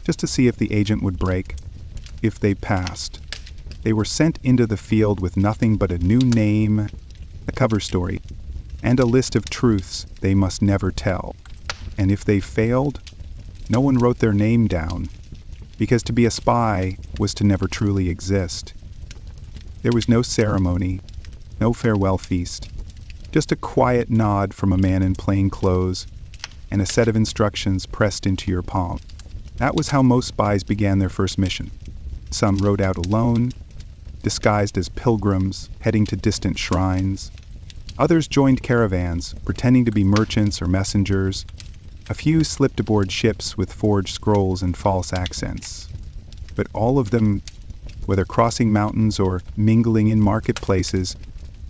just to see if the agent would break. If they passed, they were sent into the field with nothing but a new name, a cover story, and a list of truths they must never tell. And if they failed, no one wrote their name down, because to be a spy was to never truly exist. There was no ceremony, no farewell feast, just a quiet nod from a man in plain clothes and a set of instructions pressed into your palm. That was how most spies began their first mission. Some rode out alone, disguised as pilgrims heading to distant shrines. Others joined caravans, pretending to be merchants or messengers. A few slipped aboard ships with forged scrolls and false accents. But all of them, whether crossing mountains or mingling in marketplaces,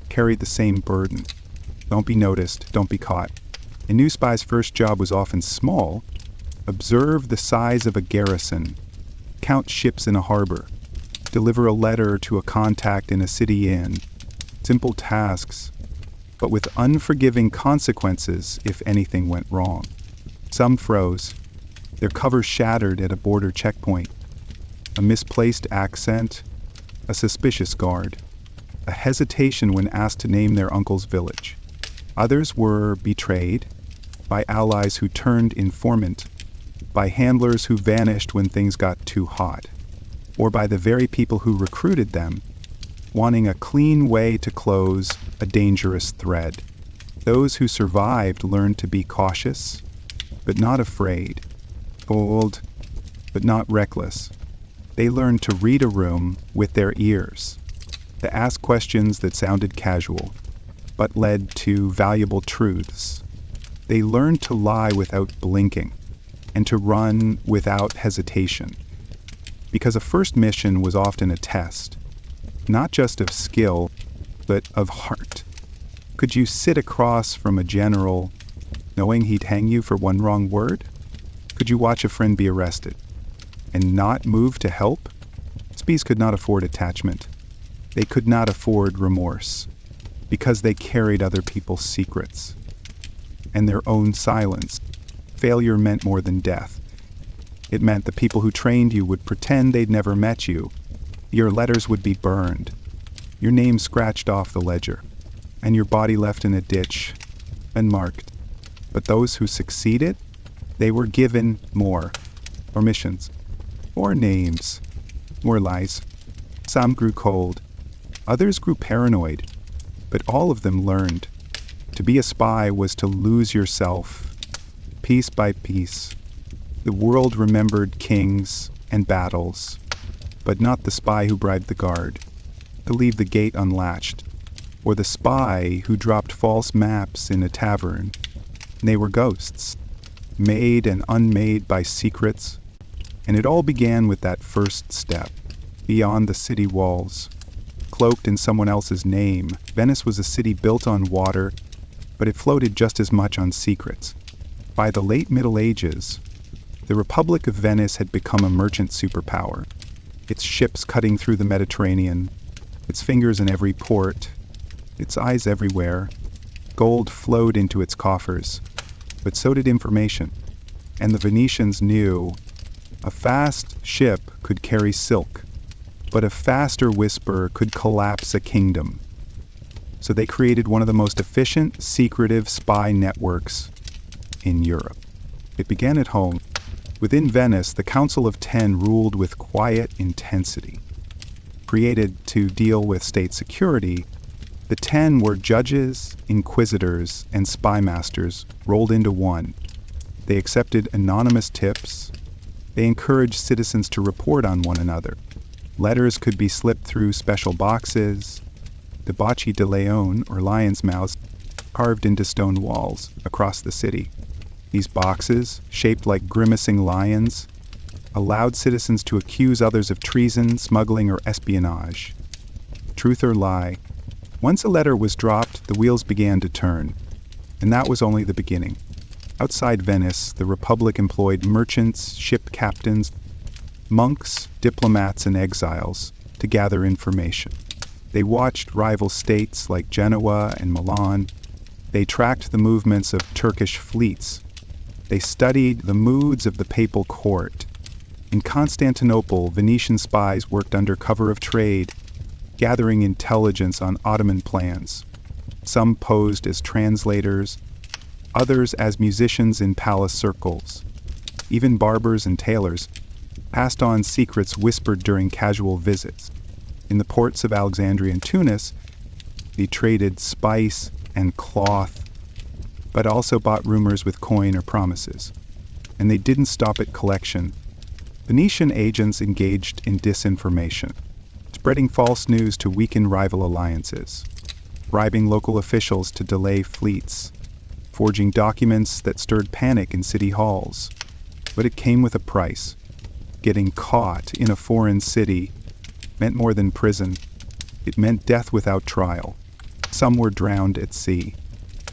carried the same burden. Don't be noticed, don't be caught. A new spy's first job was often small. Observe the size of a garrison, count ships in a harbor, deliver a letter to a contact in a city inn. Simple tasks, but with unforgiving consequences if anything went wrong. Some froze, their cover shattered at a border checkpoint. A misplaced accent, a suspicious guard, a hesitation when asked to name their uncle's village. Others were betrayed by allies who turned informant, by handlers who vanished when things got too hot, or by the very people who recruited them, wanting a clean way to close a dangerous thread. Those who survived learned to be cautious, but not afraid, bold, but not reckless. They learned to read a room with their ears, to ask questions that sounded casual, but led to valuable truths. They learned to lie without blinking, and to run without hesitation. Because a first mission was often a test, not just of skill, but of heart. Could you sit across from a general knowing he'd hang you for one wrong word? Could you watch a friend be arrested and not move to help? Spies could not afford attachment. They could not afford remorse, because they carried other people's secrets and their own silence. Failure meant more than death. It meant the people who trained you would pretend they'd never met you. Your letters would be burned, your name scratched off the ledger, and your body left in a ditch, unmarked. But those who succeeded, they were given more missions, more names, more lies. Some grew cold, others grew paranoid, but all of them learned. To be a spy was to lose yourself, piece by piece. The world remembered kings and battles, but not the spy who bribed the guard to leave the gate unlatched, or the spy who dropped false maps in a tavern. They were ghosts, made and unmade by secrets, and it all began with that first step, beyond the city walls. Cloaked in someone else's name, Venice was a city built on water, but it floated just as much on secrets. By the late Middle Ages, the Republic of Venice had become a merchant superpower, its ships cutting through the Mediterranean, its fingers in every port, its eyes everywhere. Gold flowed into its coffers, but so did information, and the Venetians knew a fast ship could carry silk, but a faster whisper could collapse a kingdom. So they created one of the most efficient, secretive spy networks in Europe. It began at home. Within Venice, the Council of Ten ruled with quiet intensity. Created to deal with state security, the 10 were judges, inquisitors, and spy masters rolled into one. They accepted anonymous tips. They encouraged citizens to report on one another. Letters could be slipped through special boxes, the Bocci de Leon, or lion's mouths, carved into stone walls across the city. These boxes, shaped like grimacing lions, allowed citizens to accuse others of treason, smuggling, or espionage. Truth or lie. Once a letter was dropped, the wheels began to turn. And that was only the beginning. Outside Venice, the Republic employed merchants, ship captains, monks, diplomats, and exiles to gather information. They watched rival states like Genoa and Milan. They tracked the movements of Turkish fleets. They studied the moods of the papal court. In Constantinople, Venetian spies worked under cover of trade, gathering intelligence on Ottoman plans. Some posed as translators, others as musicians in palace circles. Even barbers and tailors passed on secrets whispered during casual visits. In the ports of Alexandria and Tunis, they traded spice and cloth, but also bought rumors with coin or promises. And they didn't stop at collection. Venetian agents engaged in disinformation, spreading false news to weaken rival alliances, bribing local officials to delay fleets, forging documents that stirred panic in city halls. But it came with a price. Getting caught in a foreign city meant more than prison. It meant death without trial. Some were drowned at sea,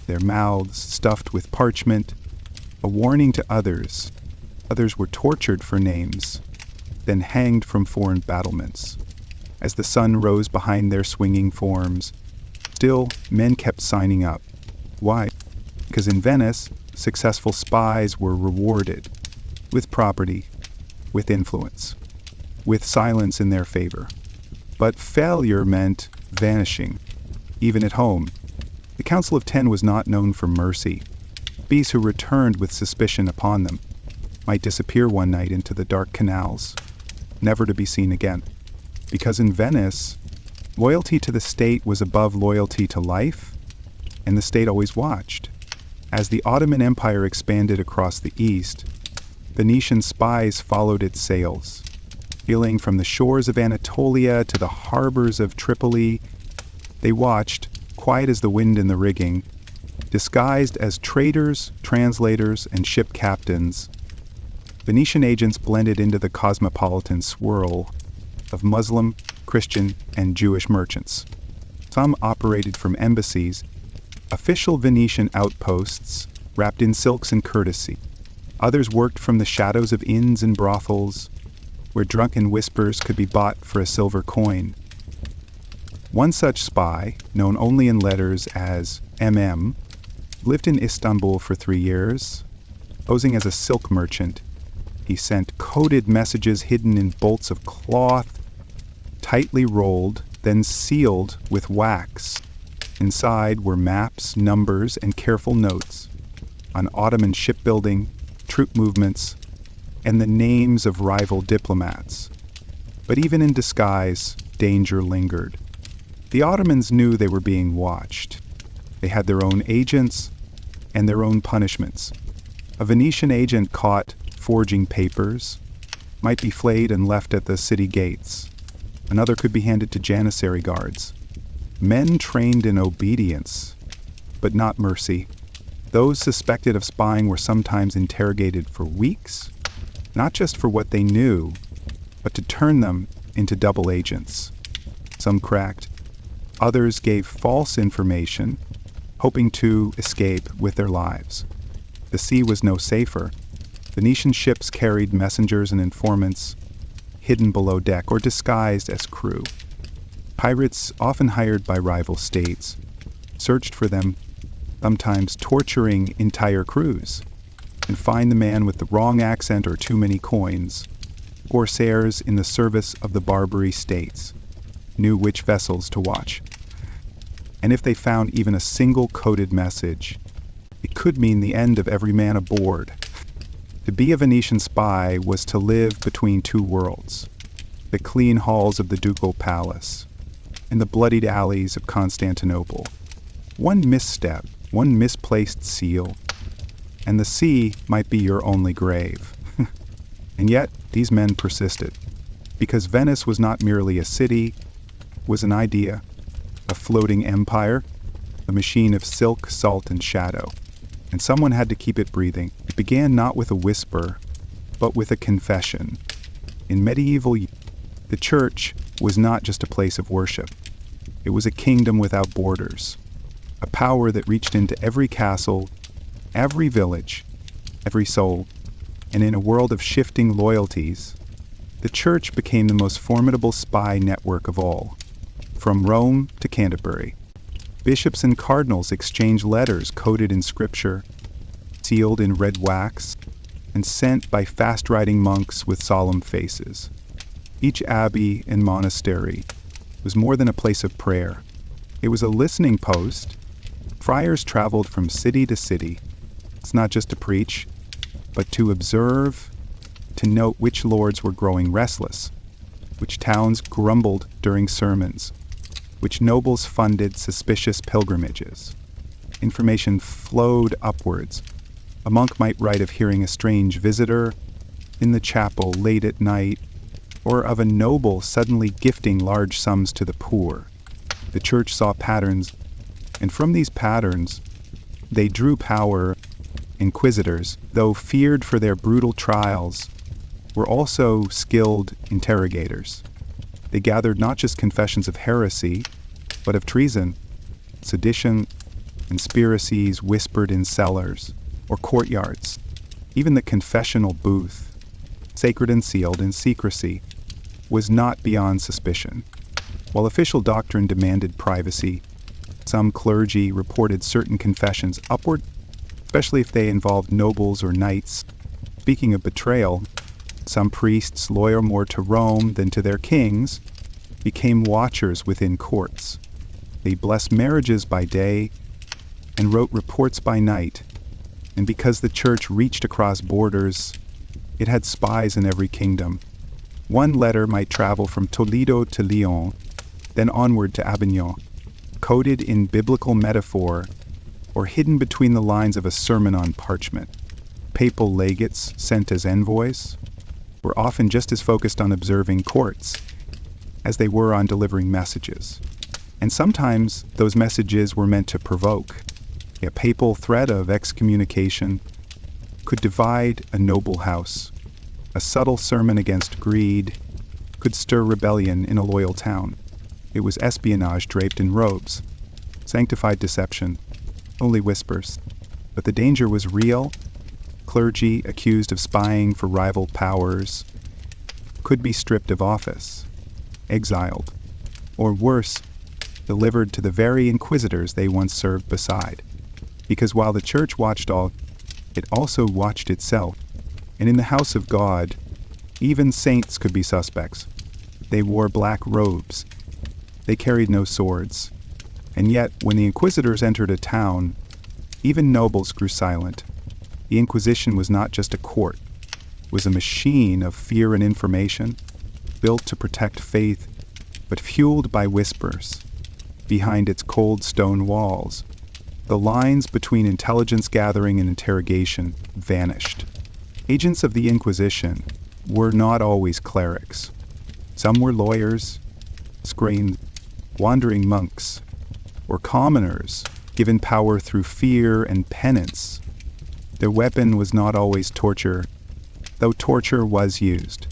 their mouths stuffed with parchment, a warning to others. Others were tortured for names, then hanged from foreign battlements. As the sun rose behind their swinging forms, still men kept signing up. Why? Because in Venice, successful spies were rewarded with property, with influence, with silence in their favor. But failure meant vanishing, even at home. The Council of Ten was not known for mercy. Spies who returned with suspicion upon them might disappear one night into the dark canals, never to be seen again. Because in Venice, loyalty to the state was above loyalty to life, and the state always watched. As the Ottoman Empire expanded across the east, Venetian spies followed its sails. Sailing from the shores of Anatolia to the harbors of Tripoli, they watched, quiet as the wind in the rigging, disguised as traders, translators, and ship captains. Venetian agents blended into the cosmopolitan swirl of Muslim, Christian, and Jewish merchants. Some operated from embassies, official Venetian outposts wrapped in silks and courtesy. Others worked from the shadows of inns and brothels, where drunken whispers could be bought for a silver coin. One such spy, known only in letters as MM, lived in Istanbul for 3 years. Posing as a silk merchant, he sent coded messages hidden in bolts of cloth, tightly rolled, then sealed with wax. Inside were maps, numbers, and careful notes on Ottoman shipbuilding, troop movements, and the names of rival diplomats. But even in disguise, danger lingered. The Ottomans knew they were being watched. They had their own agents and their own punishments. A Venetian agent caught forging papers might be flayed and left at the city gates. Another could be handed to janissary guards. Men trained in obedience, but not mercy. Those suspected of spying were sometimes interrogated for weeks, not just for what they knew, but to turn them into double agents. Some cracked. Others gave false information, hoping to escape with their lives. The sea was no safer. Venetian ships carried messengers and informants, hidden below deck or disguised as crew. Pirates, often hired by rival states, searched for them, sometimes torturing entire crews, and find the man with the wrong accent or too many coins. Corsairs in the service of the Barbary states knew which vessels to watch. And if they found even a single coded message, it could mean the end of every man aboard. To be a Venetian spy was to live between two worlds, the clean halls of the ducal palace and the bloodied alleys of Constantinople. One misstep, one misplaced seal, and the sea might be your only grave. And yet, these men persisted, because Venice was not merely a city, it was an idea, a floating empire, a machine of silk, salt, and shadow. And someone had to keep it breathing. It began not with a whisper, but with a confession. In medieval, the church was not just a place of worship. It was a kingdom without borders, a power that reached into every castle, every village, every soul. And in a world of shifting loyalties, the Church became the most formidable spy network of all. From Rome to Canterbury, bishops and cardinals exchanged letters coded in scripture, sealed in red wax, and sent by fast-riding monks with solemn faces. Each abbey and monastery was more than a place of prayer. It was a listening post. Friars traveled from city to city. It's not just to preach, but to observe, to note which lords were growing restless, which towns grumbled during sermons, which nobles funded suspicious pilgrimages. Information flowed upwards. A monk might write of hearing a strange visitor in the chapel late at night, or of a noble suddenly gifting large sums to the poor. The Church saw patterns, and from these patterns, they drew power. Inquisitors, though feared for their brutal trials, were also skilled interrogators. They gathered not just confessions of heresy, but of treason, sedition, conspiracies whispered in cellars or courtyards. Even the confessional booth, sacred and sealed in secrecy, was not beyond suspicion. While official doctrine demanded privacy, some clergy reported certain confessions upward, especially if they involved nobles or knights. Speaking of betrayal, some priests, loyal more to Rome than to their kings, became watchers within courts. They blessed marriages by day and wrote reports by night. And because the Church reached across borders, it had spies in every kingdom. One letter might travel from Toledo to Lyon, then onward to Avignon, coded in biblical metaphor or hidden between the lines of a sermon on parchment. Papal legates, sent as envoys, were often just as focused on observing courts as they were on delivering messages. And sometimes those messages were meant to provoke. A papal threat of excommunication could divide a noble house. A subtle sermon against greed could stir rebellion in a loyal town. It was espionage draped in robes, sanctified deception, only whispers. But the danger was real. Clergy accused of spying for rival powers could be stripped of office, exiled, or worse, delivered to the very inquisitors they once served beside. Because while the Church watched all, it also watched itself. And in the house of God, even saints could be suspects. They wore black robes. They carried no swords. And yet, when the inquisitors entered a town, even nobles grew silent. The Inquisition was not just a court. It was a machine of fear and information, built to protect faith, but fueled by whispers. Behind its cold stone walls, the lines between intelligence gathering and interrogation vanished. Agents of the Inquisition were not always clerics. Some were lawyers, screens, wandering monks, or commoners given power through fear and penance. Their weapon was not always torture, though torture was used.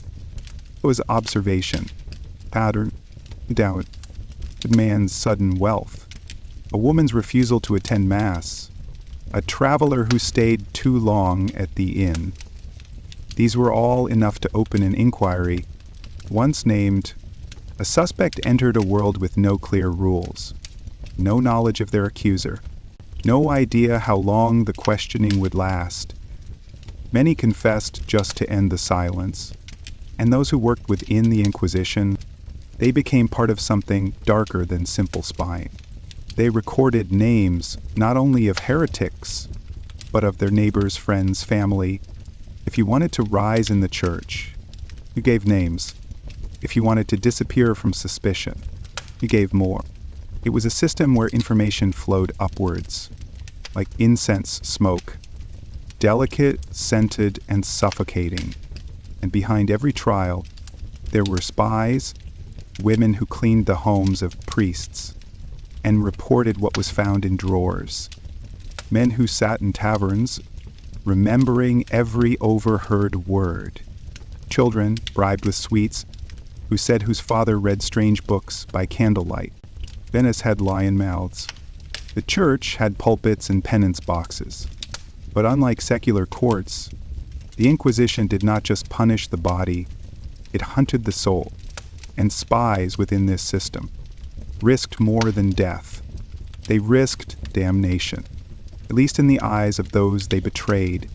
It was observation, pattern, doubt, a man's sudden wealth, a woman's refusal to attend Mass, a traveler who stayed too long at the inn. These were all enough to open an inquiry. Once named, a suspect entered a world with no clear rules, no knowledge of their accuser, no idea how long the questioning would last. Many confessed just to end the silence, and those who worked within the Inquisition, they became part of something darker than simple spying. They recorded names not only of heretics, but of their neighbors, friends, family. If you wanted to rise in the Church, you gave names. If you wanted to disappear from suspicion, you gave more. It was a system where information flowed upwards, like incense smoke, delicate, scented, and suffocating. And behind every trial, there were spies, women who cleaned the homes of priests and reported what was found in drawers, men who sat in taverns, remembering every overheard word, children bribed with sweets who said whose father read strange books by candlelight. Venice had lion mouths. The Church had pulpits and penance boxes. But unlike secular courts, the Inquisition did not just punish the body, it hunted the soul, and spies within this system risked more than death. They risked damnation, at least in the eyes of those they betrayed.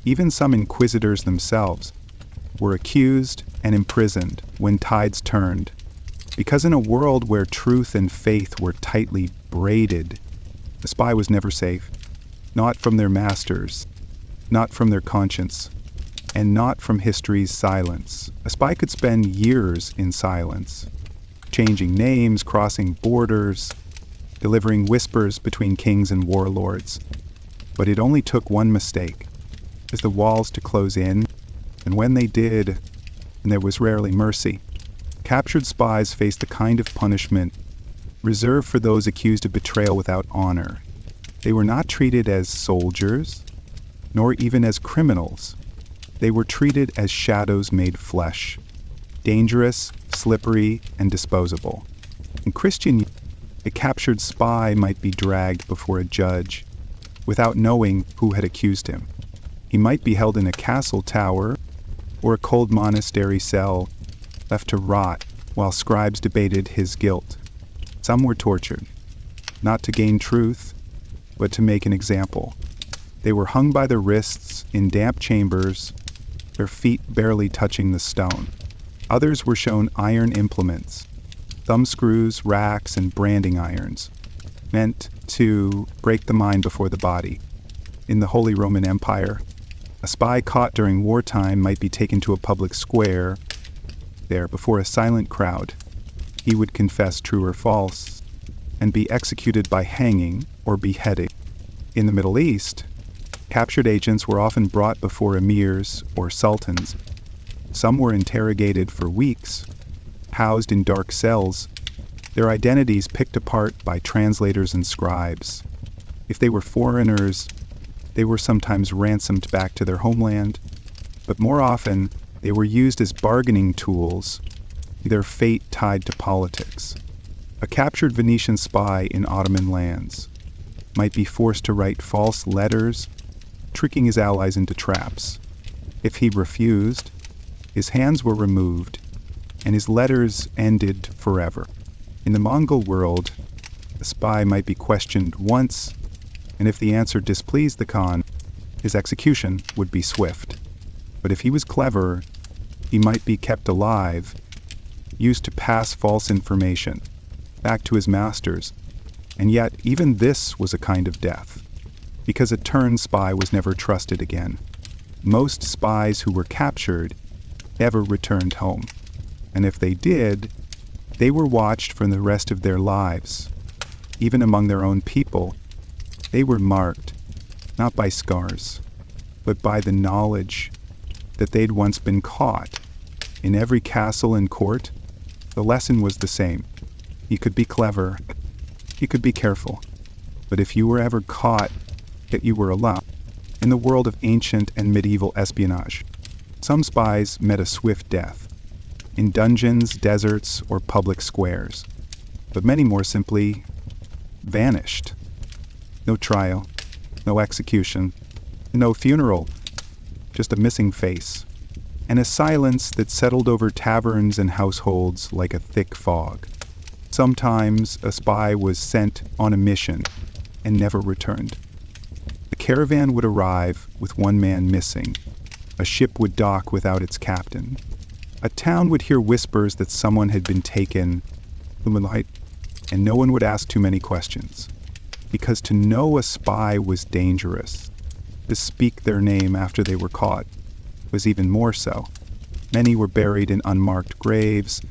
Even some inquisitors themselves were accused and imprisoned when tides turned, because in a world where truth and faith were tightly braided, the spy was never safe, not from their masters, not from their conscience, and not from history's silence. A spy could spend years in silence, changing names, crossing borders, delivering whispers between kings and warlords. But it only took one mistake, as the walls to close in, and when they did, and there was rarely mercy, captured spies faced the kind of punishment reserved for those accused of betrayal without honor. They were not treated as soldiers, nor even as criminals. They were treated as shadows made flesh, dangerous, slippery, and disposable. In Christian, a captured spy might be dragged before a judge without knowing who had accused him. He might be held in a castle tower or a cold monastery cell, left to rot while scribes debated his guilt. Some were tortured, not to gain truth, but to make an example. They were hung by their wrists in damp chambers, their feet barely touching the stone. Others were shown iron implements, thumbscrews, racks, and branding irons, meant to break the mind before the body. In the Holy Roman Empire, a spy caught during wartime might be taken to a public square. There, before a silent crowd, he would confess true or false and be executed by hanging or beheading. In the Middle East, captured agents were often brought before emirs or sultans. Some were interrogated for weeks, housed in dark cells, their identities picked apart by translators and scribes. If they were foreigners, they were sometimes ransomed back to their homeland, but more often they were used as bargaining tools, their fate tied to politics. A captured Venetian spy in Ottoman lands might be forced to write false letters, tricking his allies into traps. If he refused, his hands were removed, and his letters ended forever. In the Mongol world, a spy might be questioned once, and if the answer displeased the Khan, his execution would be swift. But if he was clever, he might be kept alive, used to pass false information back to his masters. And yet, even this was a kind of death, because a turned spy was never trusted again. Most spies who were captured never returned home, and if they did, they were watched for the rest of their lives. Even among their own people, they were marked, not by scars, but by the knowledge that they'd once been caught. In every castle and court, the lesson was the same. You could be clever, you could be careful, but if you were ever caught, that you were alone. In the world of ancient and medieval espionage, some spies met a swift death, in dungeons, deserts, or public squares, but many more simply vanished. No trial, no execution, no funeral, just a missing face, and a silence that settled over taverns and households like a thick fog. Sometimes a spy was sent on a mission and never returned. A caravan would arrive with one man missing. A ship would dock without its captain. A town would hear whispers that someone had been taken, and no one would ask too many questions. Because to know a spy was dangerous. To speak their name after they were caught was even more so. Many were buried in unmarked graves,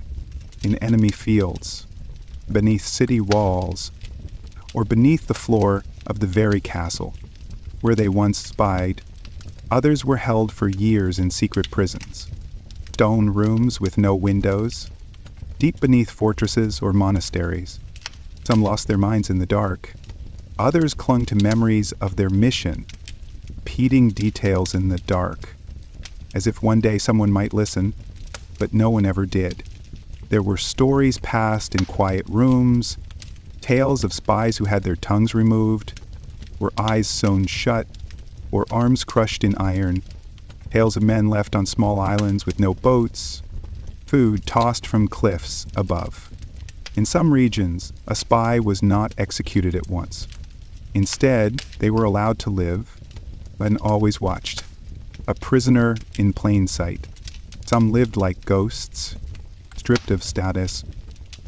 in enemy fields, beneath city walls, or beneath the floor of the very castle where they once spied. Others were held for years in secret prisons, stone rooms with no windows, deep beneath fortresses or monasteries. Some lost their minds in the dark. Others clung to memories of their mission, repeating details in the dark, as if one day someone might listen, but no one ever did. There were stories passed in quiet rooms, tales of spies who had their tongues removed, or eyes sewn shut, or arms crushed in iron, tales of men left on small islands with no boats, food tossed from cliffs above. In some regions, a spy was not executed at once. Instead, they were allowed to live, but always watched. A prisoner in plain sight. Some lived like ghosts, stripped of status,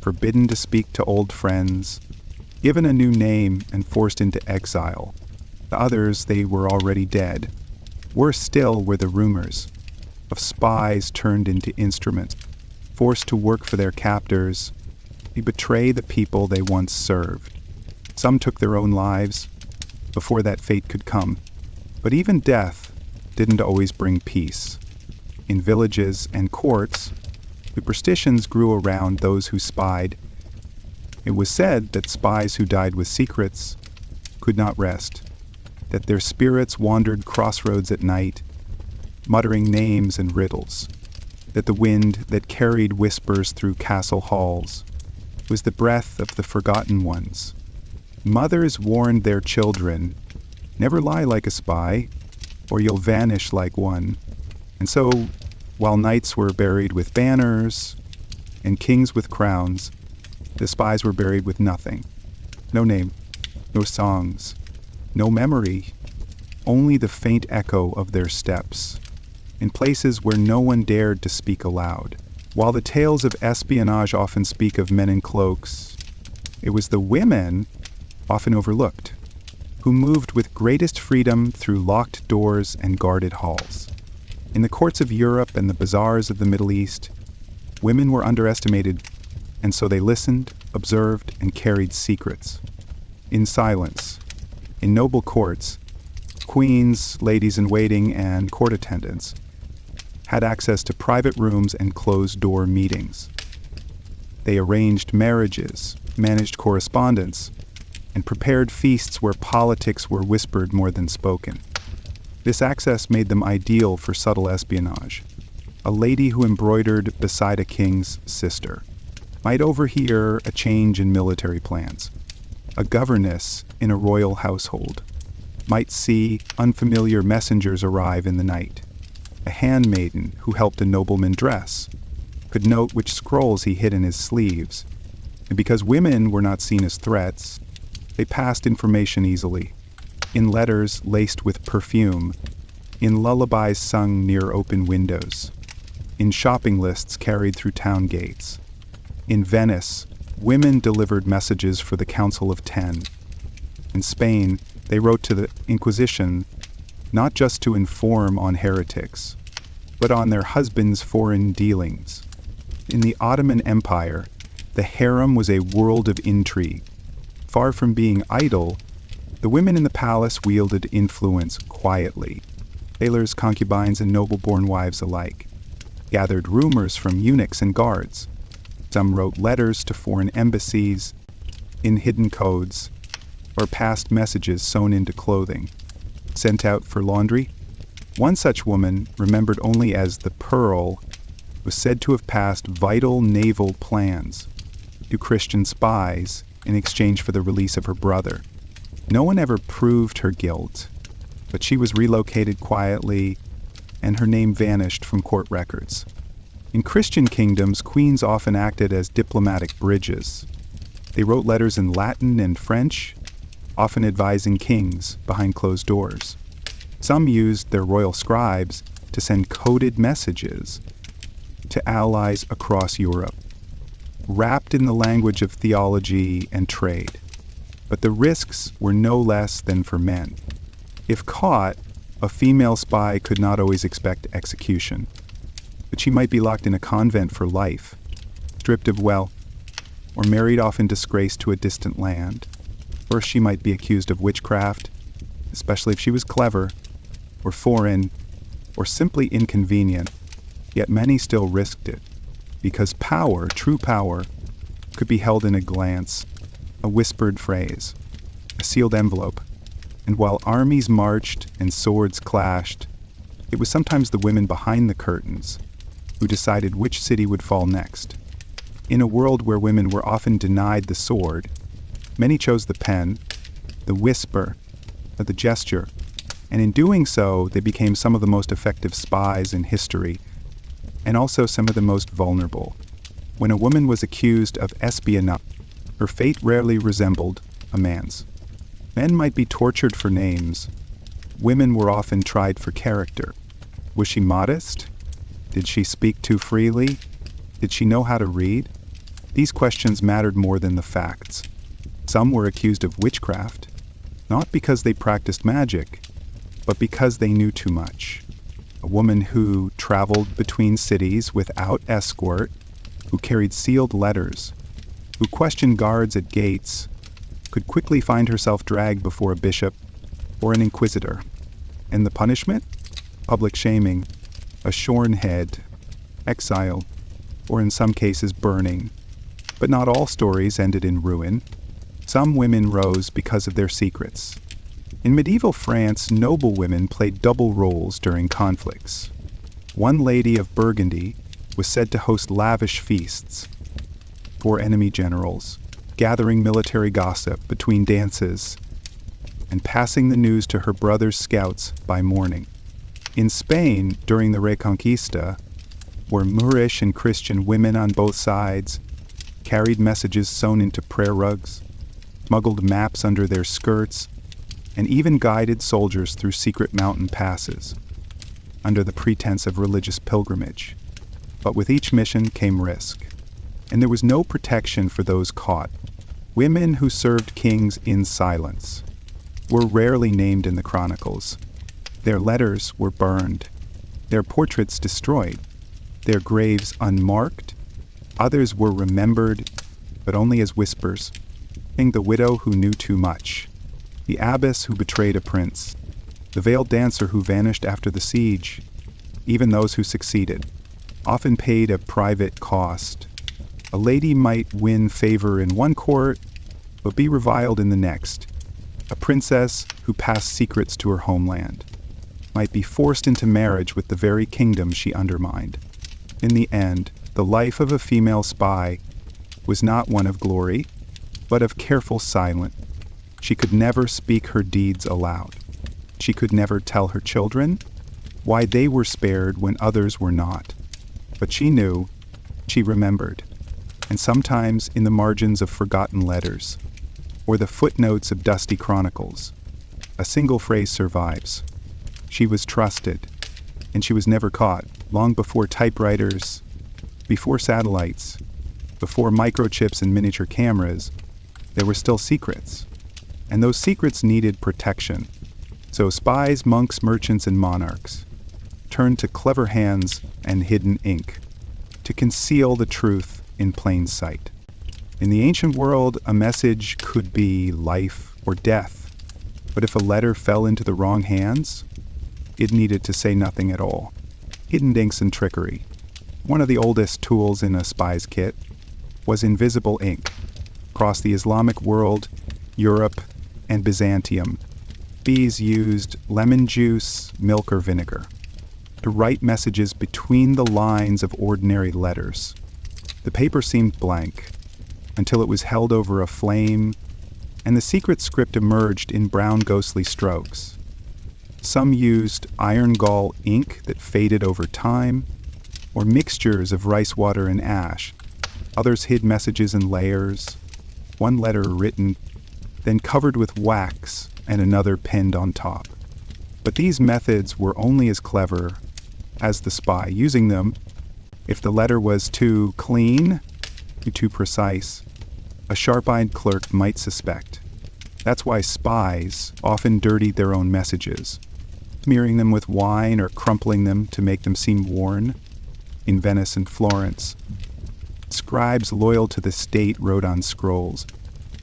forbidden to speak to old friends, given a new name and forced into exile. The others, they were already dead. Worse still were the rumors of spies turned into instruments, forced to work for their captors, to betray the people they once served. Some took their own lives before that fate could come. But even death didn't always bring peace. In villages and courts, superstitions grew around those who spied. It was said that spies who died with secrets could not rest, that their spirits wandered crossroads at night, muttering names and riddles, that the wind that carried whispers through castle halls was the breath of the forgotten ones. Mothers warned their children, "Never lie like a spy, or you'll vanish like one." And so, while knights were buried with banners and kings with crowns, the spies were buried with nothing. No name, no songs, no memory, only the faint echo of their steps, in places where no one dared to speak aloud. While the tales of espionage often speak of men in cloaks, it was the women, often overlooked, who moved with greatest freedom through locked doors and guarded halls. In the courts of Europe and the bazaars of the Middle East, women were underestimated, and so they listened, observed, and carried secrets. In silence, in noble courts, queens, ladies-in-waiting, and court attendants had access to private rooms and closed-door meetings. They arranged marriages, managed correspondence, and prepared feasts where politics were whispered more than spoken. This access made them ideal for subtle espionage. A lady who embroidered beside a king's sister might overhear a change in military plans. A governess in a royal household might see unfamiliar messengers arrive in the night. A handmaiden who helped a nobleman dress could note which scrolls he hid in his sleeves. And because women were not seen as threats, they passed information easily, in letters laced with perfume, in lullabies sung near open windows, in shopping lists carried through town gates. In Venice, women delivered messages for the Council of Ten. In Spain, they wrote to the Inquisition not just to inform on heretics, but on their husbands' foreign dealings. In the Ottoman Empire, the harem was a world of intrigue. Far from being idle, the women in the palace wielded influence quietly. Tailors, concubines, and noble-born wives alike gathered rumors from eunuchs and guards. Some wrote letters to foreign embassies in hidden codes, or passed messages sewn into clothing, sent out for laundry. One such woman, remembered only as the Pearl, was said to have passed vital naval plans to Christian spies in exchange for the release of her brother. No one ever proved her guilt, but she was relocated quietly, and her name vanished from court records. In Christian kingdoms, queens often acted as diplomatic bridges. They wrote letters in Latin and French, often advising kings behind closed doors. Some used their royal scribes to send coded messages to allies across Europe, wrapped in the language of theology and trade. But the risks were no less than for men. If caught, a female spy could not always expect execution, but she might be locked in a convent for life, stripped of wealth, or married off in disgrace to a distant land. Or she might be accused of witchcraft, especially if she was clever, or foreign, or simply inconvenient. Yet many still risked it, because power, true power, could be held in a glance, a whispered phrase, a sealed envelope. And while armies marched and swords clashed, it was sometimes the women behind the curtains who decided which city would fall next. In a world where women were often denied the sword, many chose the pen, the whisper, or the gesture, And in doing so, they became some of the most effective spies in history, and also some of the most vulnerable. When a woman was accused of espionage, her fate rarely resembled a man's. Men might be tortured for names. Women were often tried for character. Was she modest? Did she speak too freely? Did she know how to read? These questions mattered more than the facts. Some were accused of witchcraft, not because they practiced magic, but because they knew too much. A woman who traveled between cities without escort, who carried sealed letters, who questioned guards at gates, could quickly find herself dragged before a bishop or an inquisitor. And the punishment? Public shaming, a shorn head, exile, or in some cases burning. But not all stories ended in ruin. Some women rose because of their secrets. In medieval France, noble women played double roles during conflicts. One lady of Burgundy was said to host lavish feasts for enemy generals, gathering military gossip between dances and passing the news to her brother's scouts by morning. In Spain, during the Reconquista, where Moorish and Christian women on both sides carried messages sewn into prayer rugs, smuggled maps under their skirts, and even guided soldiers through secret mountain passes, under the pretense of religious pilgrimage. But with each mission came risk, and there was no protection for those caught. Women who served kings in silence were rarely named in the chronicles. Their letters were burned, their portraits destroyed, their graves unmarked. Others were remembered, but only as whispers. The widow who knew too much, the abbess who betrayed a prince, the veiled dancer who vanished after the siege. Even those who succeeded often paid a private cost. A lady might win favor in one court, but be reviled in the next. A princess who passed secrets to her homeland might be forced into marriage with the very kingdom she undermined. In the end, the life of a female spy was not one of glory, but of careful silence. She could never speak her deeds aloud. She could never tell her children why they were spared when others were not. But she knew, she remembered, and sometimes in the margins of forgotten letters, or the footnotes of dusty chronicles, a single phrase survives. She was trusted, and she was never caught. Long before typewriters, before satellites, before microchips and miniature cameras, there were still secrets. And those secrets needed protection. So spies, monks, merchants, and monarchs turned to clever hands and hidden ink to conceal the truth in plain sight. In the ancient world, a message could be life or death. But if a letter fell into the wrong hands, it needed to say nothing at all. Hidden inks and trickery. One of the oldest tools in a spy's kit was invisible ink. Across the Islamic world, Europe, and Byzantium, spies used lemon juice, milk, or vinegar to write messages between the lines of ordinary letters. The paper seemed blank until it was held over a flame, and the secret script emerged in brown ghostly strokes. Some used iron gall ink that faded over time, or mixtures of rice water and ash. Others hid messages in layers, one letter written, then covered with wax and another pinned on top. But these methods were only as clever as the spy using them. If the letter was too clean, too precise, a sharp-eyed clerk might suspect. That's why spies often dirtied their own messages, smearing them with wine or crumpling them to make them seem worn. In Venice and Florence, scribes loyal to the state wrote on scrolls,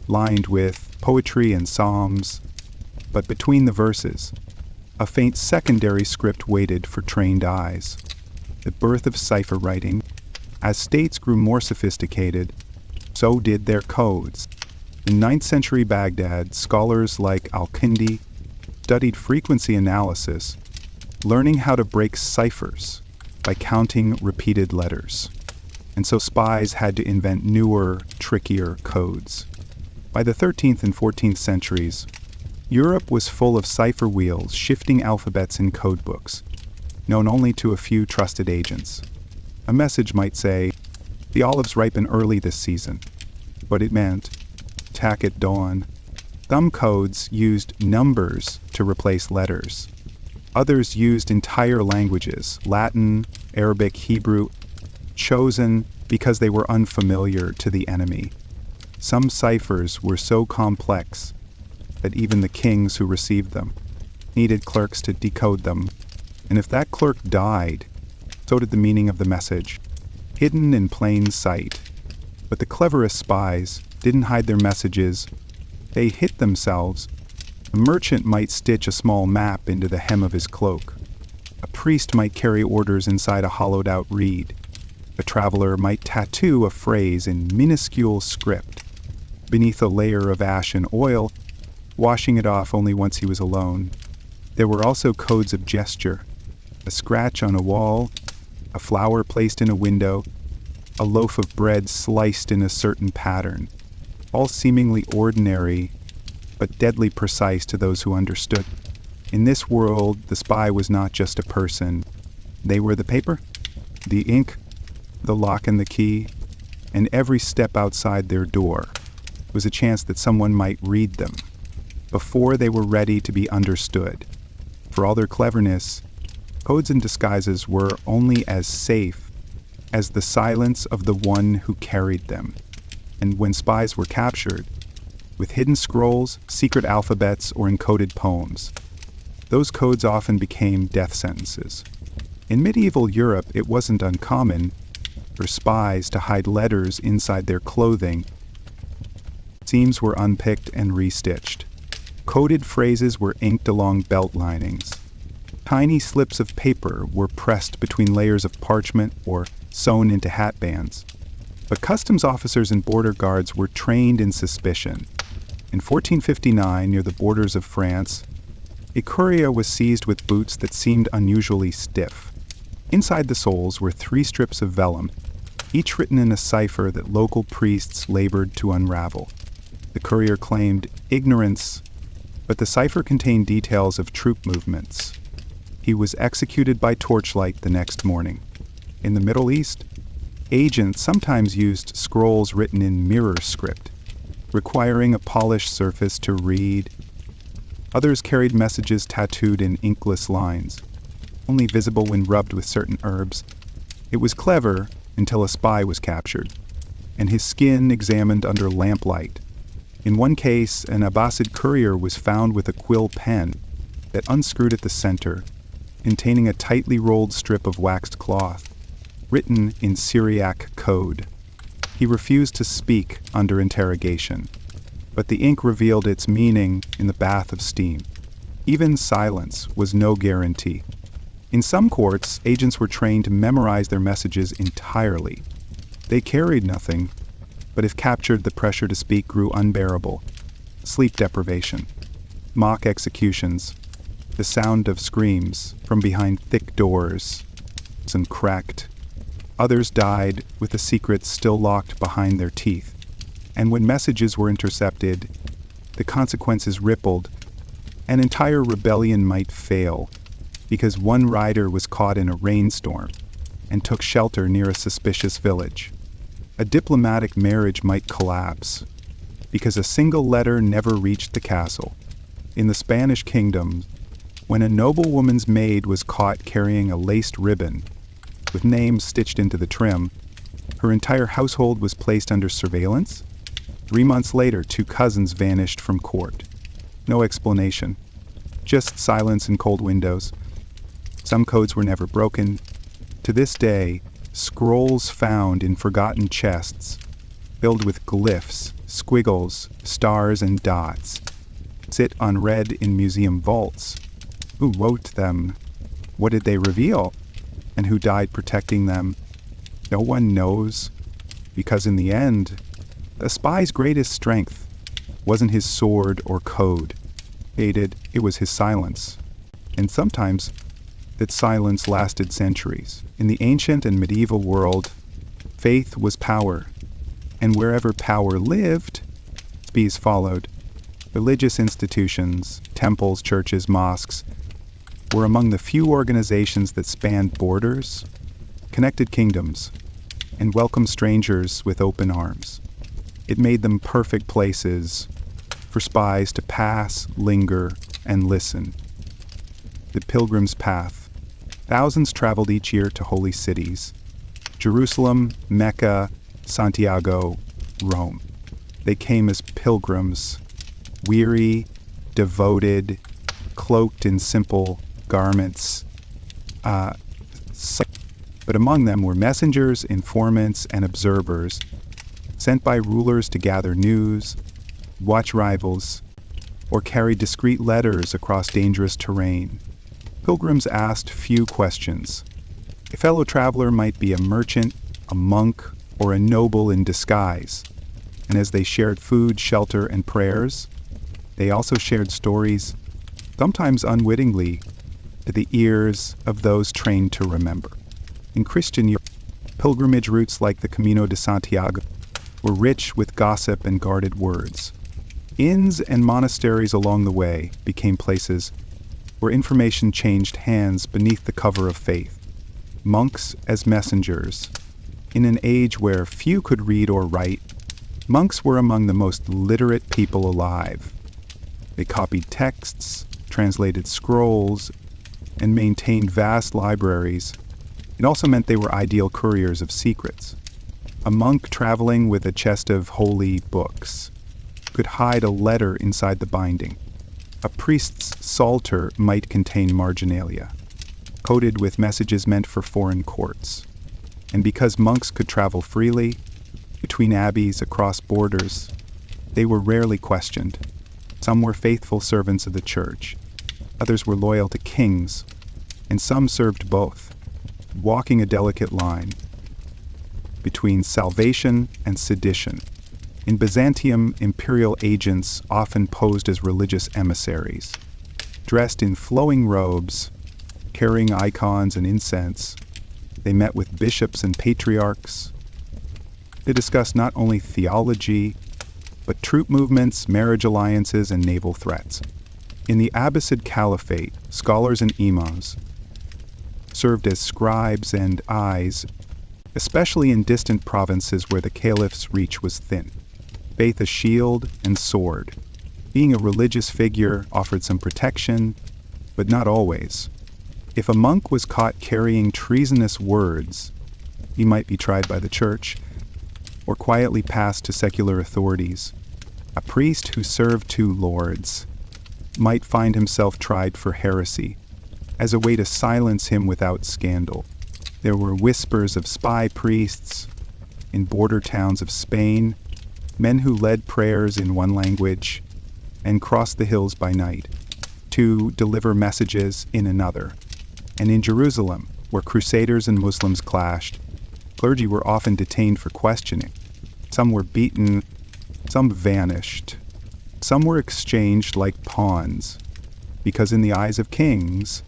lined with poetry and psalms, but between the verses, a faint secondary script waited for trained eyes. The birth of cipher writing. As states grew more sophisticated, so did their codes. In 9th century Baghdad, scholars like Al-Kindi studied frequency analysis, learning how to break ciphers by counting repeated letters. And so spies had to invent newer, trickier codes. By the 13th and 14th centuries, Europe was full of cipher wheels, shifting alphabets in codebooks, known only to a few trusted agents. A message might say, "The olives ripen early this season," but it meant, "Attack at dawn." Some codes used numbers to replace letters. Others used entire languages, Latin, Arabic, Hebrew, chosen because they were unfamiliar to the enemy. Some ciphers were so complex that even the kings who received them needed clerks to decode them. And if that clerk died, so did the meaning of the message, hidden in plain sight. But the cleverest spies didn't hide their messages. They hid themselves. A merchant might stitch a small map into the hem of his cloak. A priest might carry orders inside a hollowed-out reed. A traveler might tattoo a phrase in minuscule script beneath a layer of ash and oil, washing it off only once he was alone. There were also codes of gesture: a scratch on a wall, a flower placed in a window, a loaf of bread sliced in a certain pattern, all seemingly ordinary, but deadly precise to those who understood. In this world, the spy was not just a person. They were the paper, the ink, the lock and the key, and every step outside their door was a chance that someone might read them before they were ready to be understood. For all their cleverness, codes and disguises were only as safe as the silence of the one who carried them. And when spies were captured, with hidden scrolls, secret alphabets, or encoded poems, those codes often became death sentences. In medieval Europe, it wasn't uncommon for spies to hide letters inside their clothing. Seams were unpicked and restitched. Coded phrases were inked along belt linings. Tiny slips of paper were pressed between layers of parchment or sewn into hat bands. But customs officers and border guards were trained in suspicion. In 1459, near the borders of France, a courier was seized with boots that seemed unusually stiff. Inside the soles were 3 strips of vellum, each written in a cipher that local priests labored to unravel. The courier claimed ignorance, but the cipher contained details of troop movements. He was executed by torchlight the next morning. In the Middle East, agents sometimes used scrolls written in mirror script, requiring a polished surface to read. Others carried messages tattooed in inkless lines, only visible when rubbed with certain herbs. It was clever until a spy was captured, and his skin examined under lamplight. In one case, an Abbasid courier was found with a quill pen that unscrewed at the center, containing a tightly rolled strip of waxed cloth, written in Syriac code. He refused to speak under interrogation, but the ink revealed its meaning in the bath of steam. Even silence was no guarantee. In some courts, agents were trained to memorize their messages entirely. They carried nothing, but if captured, the pressure to speak grew unbearable. Sleep deprivation, mock executions, the sound of screams from behind thick doors, some cracked. Others died with the secrets still locked behind their teeth. And when messages were intercepted, the consequences rippled. An entire rebellion might fail because one rider was caught in a rainstorm and took shelter near a suspicious village. A diplomatic marriage might collapse because a single letter never reached the castle. In the Spanish kingdom, when a noblewoman's maid was caught carrying a laced ribbon with names stitched into the trim, her entire household was placed under surveillance. 3 months later, 2 cousins vanished from court. No explanation, just silence and cold windows. Some codes were never broken. To this day, scrolls found in forgotten chests, filled with glyphs, squiggles, stars, and dots, sit unread in museum vaults. Who wrote them? What did they reveal? And who died protecting them? No one knows, because in the end, a spy's greatest strength wasn't his sword or code. It was his silence. And sometimes that silence lasted centuries. In the ancient and medieval world, faith was power, and wherever power lived, spies followed. Religious institutions, temples, churches, mosques, were among the few organizations that spanned borders, connected kingdoms, and welcomed strangers with open arms. It made them perfect places for spies to pass, linger, and listen. The Pilgrim's Path. Thousands traveled each year to holy cities: Jerusalem, Mecca, Santiago, Rome. They came as pilgrims, weary, devoted, cloaked in simple garments. But among them were messengers, informants, and observers sent by rulers to gather news, watch rivals, or carry discreet letters across dangerous terrain. Pilgrims asked few questions. A fellow traveler might be a merchant, a monk, or a noble in disguise, and as they shared food, shelter, and prayers, they also shared stories, sometimes unwittingly, to the ears of those trained to remember. In Christian Europe, pilgrimage routes like the Camino de Santiago were rich with gossip and guarded words. Inns and monasteries along the way became places where information changed hands beneath the cover of faith. Monks as messengers. In an age where few could read or write, monks were among the most literate people alive. They copied texts, translated scrolls, and maintained vast libraries. It also meant they were ideal couriers of secrets. A monk traveling with a chest of holy books could hide a letter inside the binding. A priest's psalter might contain marginalia, coded with messages meant for foreign courts. And because monks could travel freely, between abbeys, across borders, they were rarely questioned. Some were faithful servants of the church, others were loyal to kings, and some served both, walking a delicate line between salvation and sedition. In Byzantium, imperial agents often posed as religious emissaries. Dressed in flowing robes, carrying icons and incense, they met with bishops and patriarchs. They discussed not only theology, but troop movements, marriage alliances, and naval threats. In the Abbasid Caliphate, scholars and imams served as scribes and eyes, especially in distant provinces where the caliph's reach was thin. Faith a shield and sword. Being a religious figure offered some protection, but not always. If a monk was caught carrying treasonous words, he might be tried by the church or quietly passed to secular authorities. A priest who served two lords might find himself tried for heresy as a way to silence him without scandal. There were whispers of spy priests in border towns of Spain, men who led prayers in one language and crossed the hills by night to deliver messages in another. And in Jerusalem, where Crusaders and Muslims clashed, clergy were often detained for questioning. Some were beaten, some vanished, some were exchanged like pawns, because in the eyes of kings,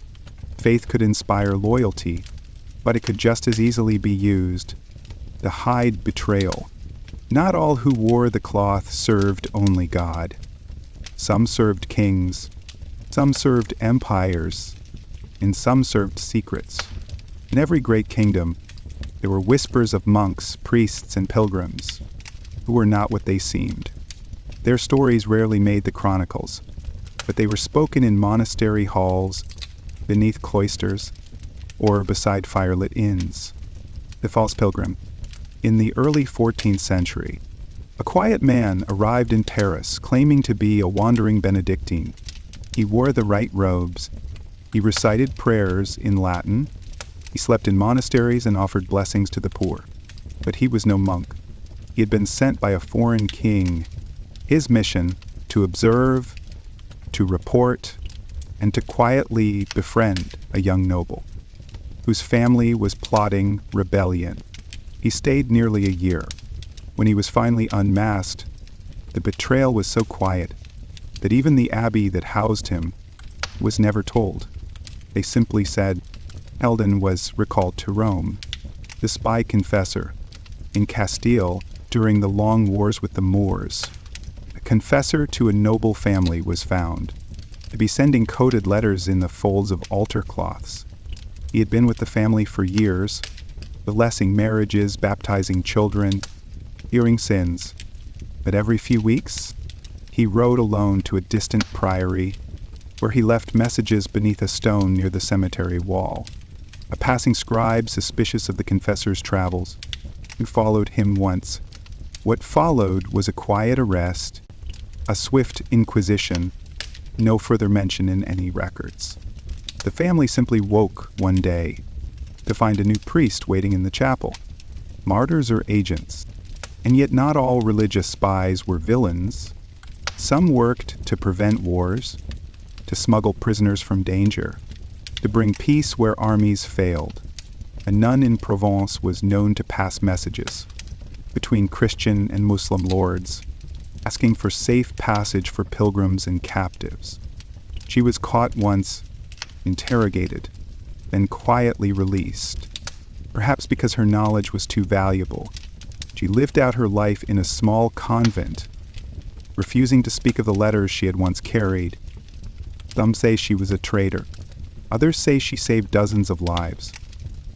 faith could inspire loyalty, but it could just as easily be used to hide betrayal. Not all who wore the cloth served only God. Some served kings, some served empires, and some served secrets. In every great kingdom, there were whispers of monks, priests, and pilgrims who were not what they seemed. Their stories rarely made the chronicles, but they were spoken in monastery halls, beneath cloisters, or beside firelit inns. The false pilgrim. In the early 14th century, a quiet man arrived in Paris claiming to be a wandering Benedictine. He wore the right robes. He recited prayers in Latin. He slept in monasteries and offered blessings to the poor. But he was no monk. He had been sent by a foreign king. His mission, to observe, to report, and to quietly befriend a young noble whose family was plotting rebellion. He stayed nearly a year. When he was finally unmasked, the betrayal was so quiet that even the abbey that housed him was never told. They simply said Eldon was recalled to Rome, the spy confessor, in Castile during the long wars with the Moors. confessor to a noble family was found to be sending coded letters in the folds of altar cloths. He had been with the family for years, blessing marriages, baptizing children, hearing sins. But every few weeks, he rode alone to a distant priory where he left messages beneath a stone near the cemetery wall. A passing scribe, suspicious of the confessor's travels, who followed him once. What followed was a quiet arrest, a swift inquisition, no further mention in any records. The family simply woke one day to find a new priest waiting in the chapel. Martyrs or agents? And yet not all religious spies were villains. Some worked to prevent wars, to smuggle prisoners from danger, to bring peace where armies failed. A nun in Provence was known to pass messages between Christian and Muslim lords, asking for safe passage for pilgrims and captives. She was caught once, interrogated, then quietly released. Perhaps because her knowledge was too valuable, she lived out her life in a small convent, refusing to speak of the letters she had once carried. Some say she was a traitor. Others say she saved dozens of lives.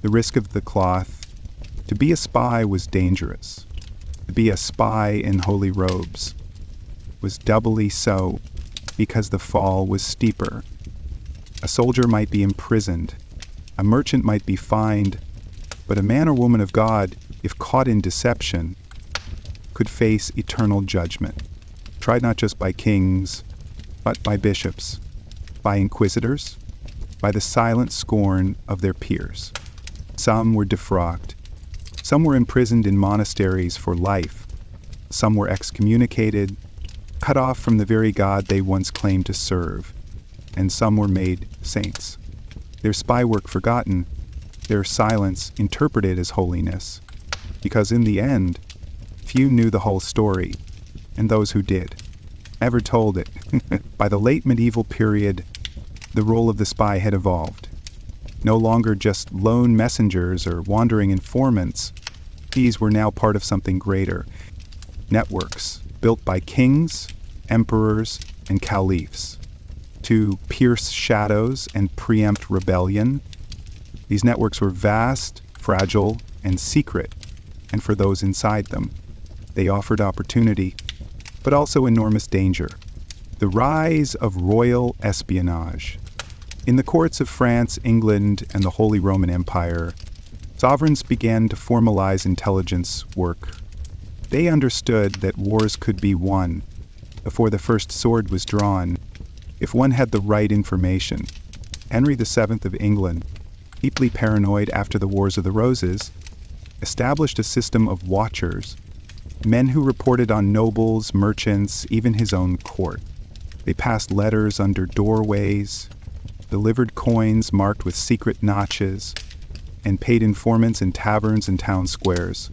The risk of the cloth. To be a spy was dangerous. To be a spy in holy robes was doubly so because the fall was steeper. A soldier might be imprisoned. A merchant might be fined. But a man or woman of God, if caught in deception, could face eternal judgment, tried not just by kings, but by bishops, by inquisitors, by the silent scorn of their peers. Some were defrocked. Some were imprisoned in monasteries for life. Some were excommunicated, cut off from the very God they once claimed to serve. And some were made saints. Their spy work forgotten, their silence interpreted as holiness. Because in the end, few knew the whole story, and those who did never told it. By the late medieval period, the role of the spy had evolved. No longer just lone messengers or wandering informants, these were now part of something greater. Networks built by kings, emperors, and caliphs to pierce shadows and preempt rebellion. These networks were vast, fragile, and secret, and for those inside them, they offered opportunity, but also enormous danger. The rise of royal espionage. In the courts of France, England, and the Holy Roman Empire, sovereigns began to formalize intelligence work. They understood that wars could be won before the first sword was drawn if one had the right information. Henry VII of England, deeply paranoid after the Wars of the Roses, established a system of watchers, men who reported on nobles, merchants, even his own court. They passed letters under doorways, delivered coins marked with secret notches, and paid informants in taverns and town squares.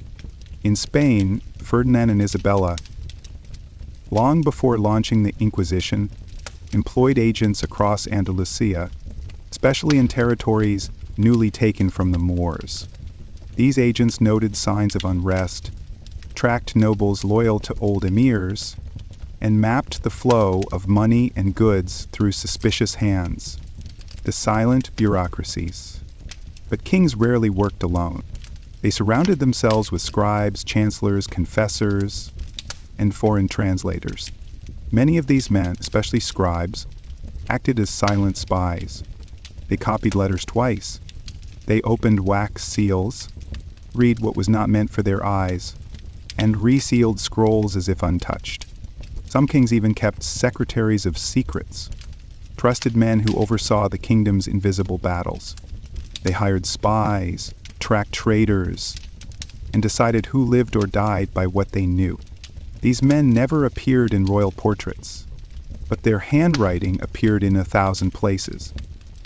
In Spain, Ferdinand and Isabella, long before launching the Inquisition, employed agents across Andalusia, especially in territories newly taken from the Moors. These agents noted signs of unrest, tracked nobles loyal to old emirs, and mapped the flow of money and goods through suspicious hands, the silent bureaucracies. But kings rarely worked alone. They surrounded themselves with scribes, chancellors, confessors, and foreign translators. Many of these men, especially scribes, acted as silent spies. They copied letters twice. They opened wax seals, read what was not meant for their eyes, and resealed scrolls as if untouched. Some kings even kept secretaries of secrets, trusted men who oversaw the kingdom's invisible battles. They hired spies, tracked traitors, and decided who lived or died by what they knew. These men never appeared in royal portraits, but their handwriting appeared in 1,000 places.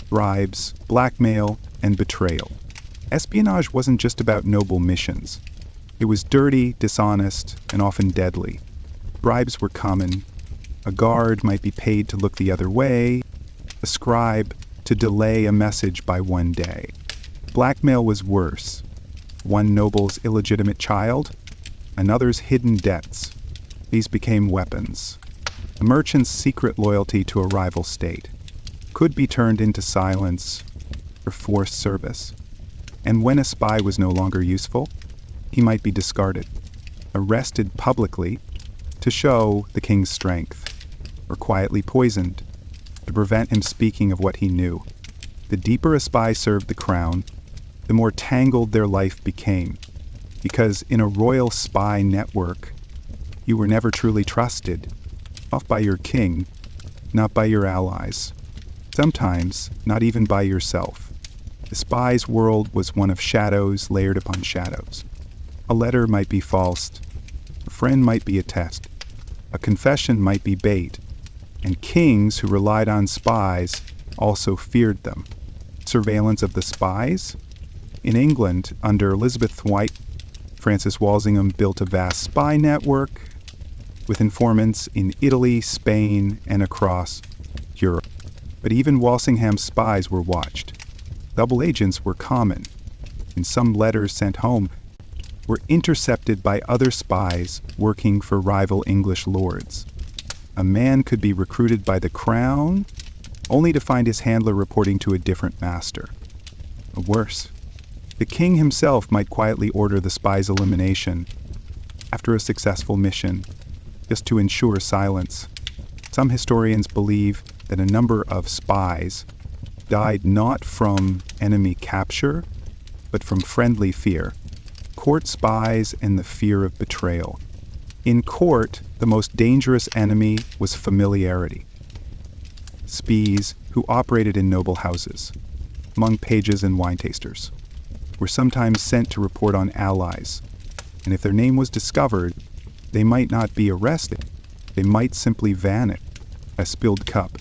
Bribes, blackmail, and betrayal. Espionage wasn't just about noble missions. It was dirty, dishonest, and often deadly. Bribes were common. A guard might be paid to look the other way, a scribe to delay a message by one day. Blackmail was worse. One noble's illegitimate child, another's hidden debts. These became weapons. A merchant's secret loyalty to a rival state could be turned into silence or forced service. And when a spy was no longer useful, he might be discarded, arrested publicly to show the king's strength, or quietly poisoned to prevent him speaking of what he knew. The deeper a spy served the crown, the more tangled their life became, because in a royal spy network, you were never truly trusted, not by your king, not by your allies, sometimes not even by yourself. The spy's world was one of shadows layered upon shadows. A letter might be false, a friend might be a test, a confession might be bait, and kings who relied on spies also feared them. Surveillance of the spies? In England, under Elizabeth White, Francis Walsingham built a vast spy network with informants in Italy, Spain, and across Europe. But even Walsingham's spies were watched. Double agents were common, and some letters sent home were intercepted by other spies working for rival English lords. A man could be recruited by the crown, only to find his handler reporting to a different master. Or worse, the king himself might quietly order the spy's elimination after a successful mission, just to ensure silence. Some historians believe that a number of spies died not from enemy capture, but from friendly fear. Court spies and the fear of betrayal. In court, the most dangerous enemy was familiarity. Spies, who operated in noble houses, among pages and wine tasters, were sometimes sent to report on allies, and if their name was discovered, they might not be arrested. They might simply vanish. A spilled cup,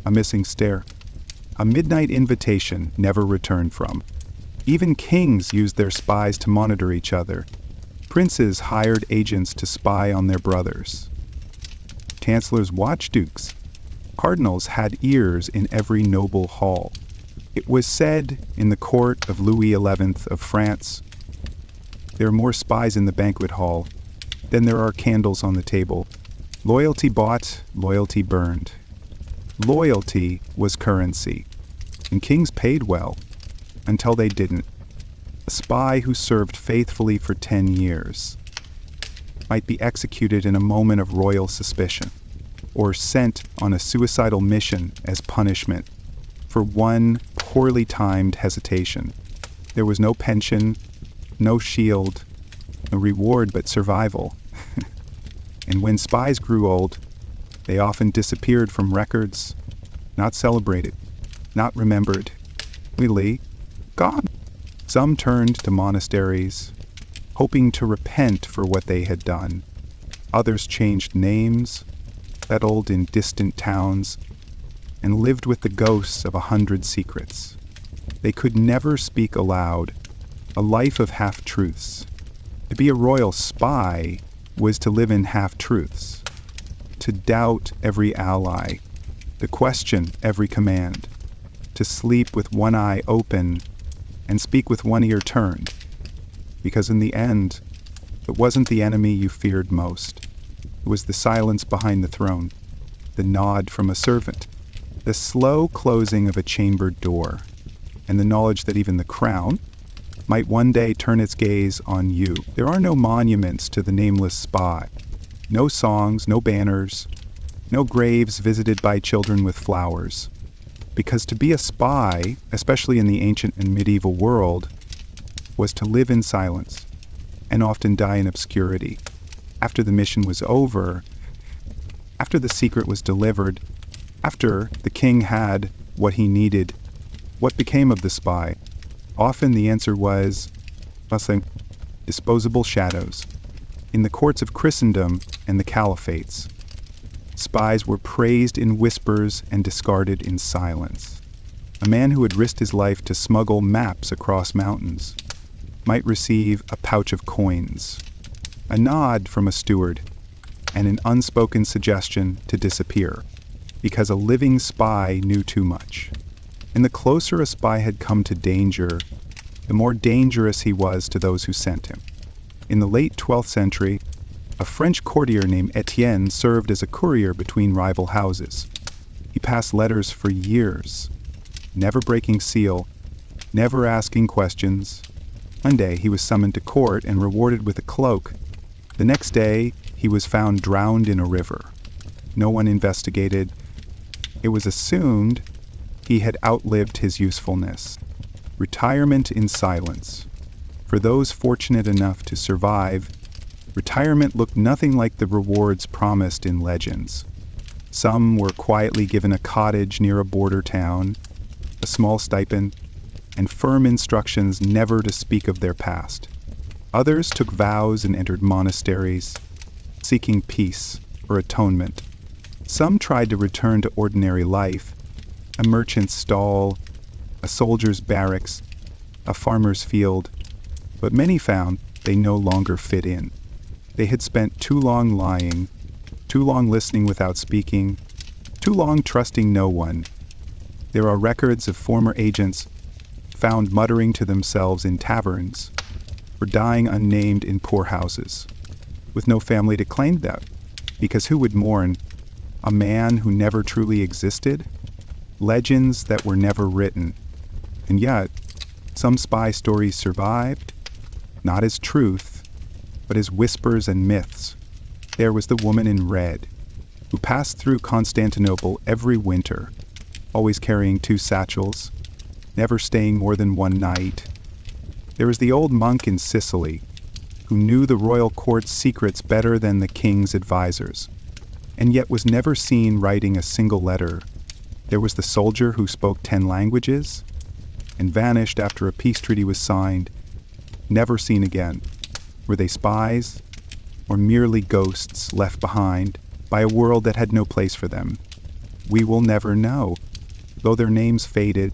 a missing stare, a midnight invitation never returned from. Even kings used their spies to monitor each other. Princes hired agents to spy on their brothers. Chancellors watched dukes. Cardinals had ears in every noble hall. It was said in the court of Louis XI of France, "There are more spies in the banquet hall than there are candles on the table." Loyalty bought, loyalty burned. Loyalty was currency, and kings paid well until they didn't. A spy who served faithfully for 10 years might be executed in a moment of royal suspicion, or sent on a suicidal mission as punishment for one poorly timed hesitation. There was no pension, no shield, no reward but survival. And when spies grew old, they often disappeared from records, not celebrated, not remembered, really gone. Some turned to monasteries, hoping to repent for what they had done. Others changed names, settled in distant towns, and lived with the ghosts of 100 secrets. They could never speak aloud, a life of half-truths. To be a royal spy was to live in half-truths, to doubt every ally, to question every command, to sleep with one eye open and speak with one ear turned, because in the end, it wasn't the enemy you feared most. It was the silence behind the throne, the nod from a servant, the slow closing of a chambered door, and the knowledge that even the crown might one day turn its gaze on you. There are no monuments to the nameless spy, no songs, no banners, no graves visited by children with flowers. Because to be a spy, especially in the ancient and medieval world, was to live in silence and often die in obscurity. After the mission was over, after the secret was delivered, after the king had what he needed, what became of the spy? Often the answer was, disposable shadows. In the courts of Christendom and the caliphates, spies were praised in whispers and discarded in silence. A man who had risked his life to smuggle maps across mountains might receive a pouch of coins, a nod from a steward, and an unspoken suggestion to disappear, because a living spy knew too much. And the closer a spy had come to danger, the more dangerous he was to those who sent him. In the late 12th century, A French courtier named Etienne served as a courier between rival houses. He passed letters for years, never breaking seal, never asking questions. One day he was summoned to court and rewarded with a cloak. The next day he was found drowned in a river. No one investigated. It was assumed he had outlived his usefulness. Retirement in silence. For those fortunate enough to survive, retirement looked nothing like the rewards promised in legends. Some were quietly given a cottage near a border town, a small stipend, and firm instructions never to speak of their past. Others took vows and entered monasteries, seeking peace or atonement. Some tried to return to ordinary life, a merchant's stall, a soldier's barracks, a farmer's field, but many found they no longer fit in. They had spent too long lying, too long listening without speaking, too long trusting no one. There are records of former agents found muttering to themselves in taverns or dying unnamed in poorhouses, with no family to claim them, because who would mourn a man who never truly existed? Legends that were never written. And yet, some spy stories survived, not as truth, but as whispers and myths. There was the woman in red, who passed through Constantinople every winter, always carrying 2 satchels, never staying more than one night. There was the old monk in Sicily, who knew the royal court's secrets better than the king's advisors, and yet was never seen writing a single letter. There was the soldier who spoke 10 languages, and vanished after a peace treaty was signed, never seen again. Were they spies, or merely ghosts left behind by a world that had no place for them? We will never know, though their names faded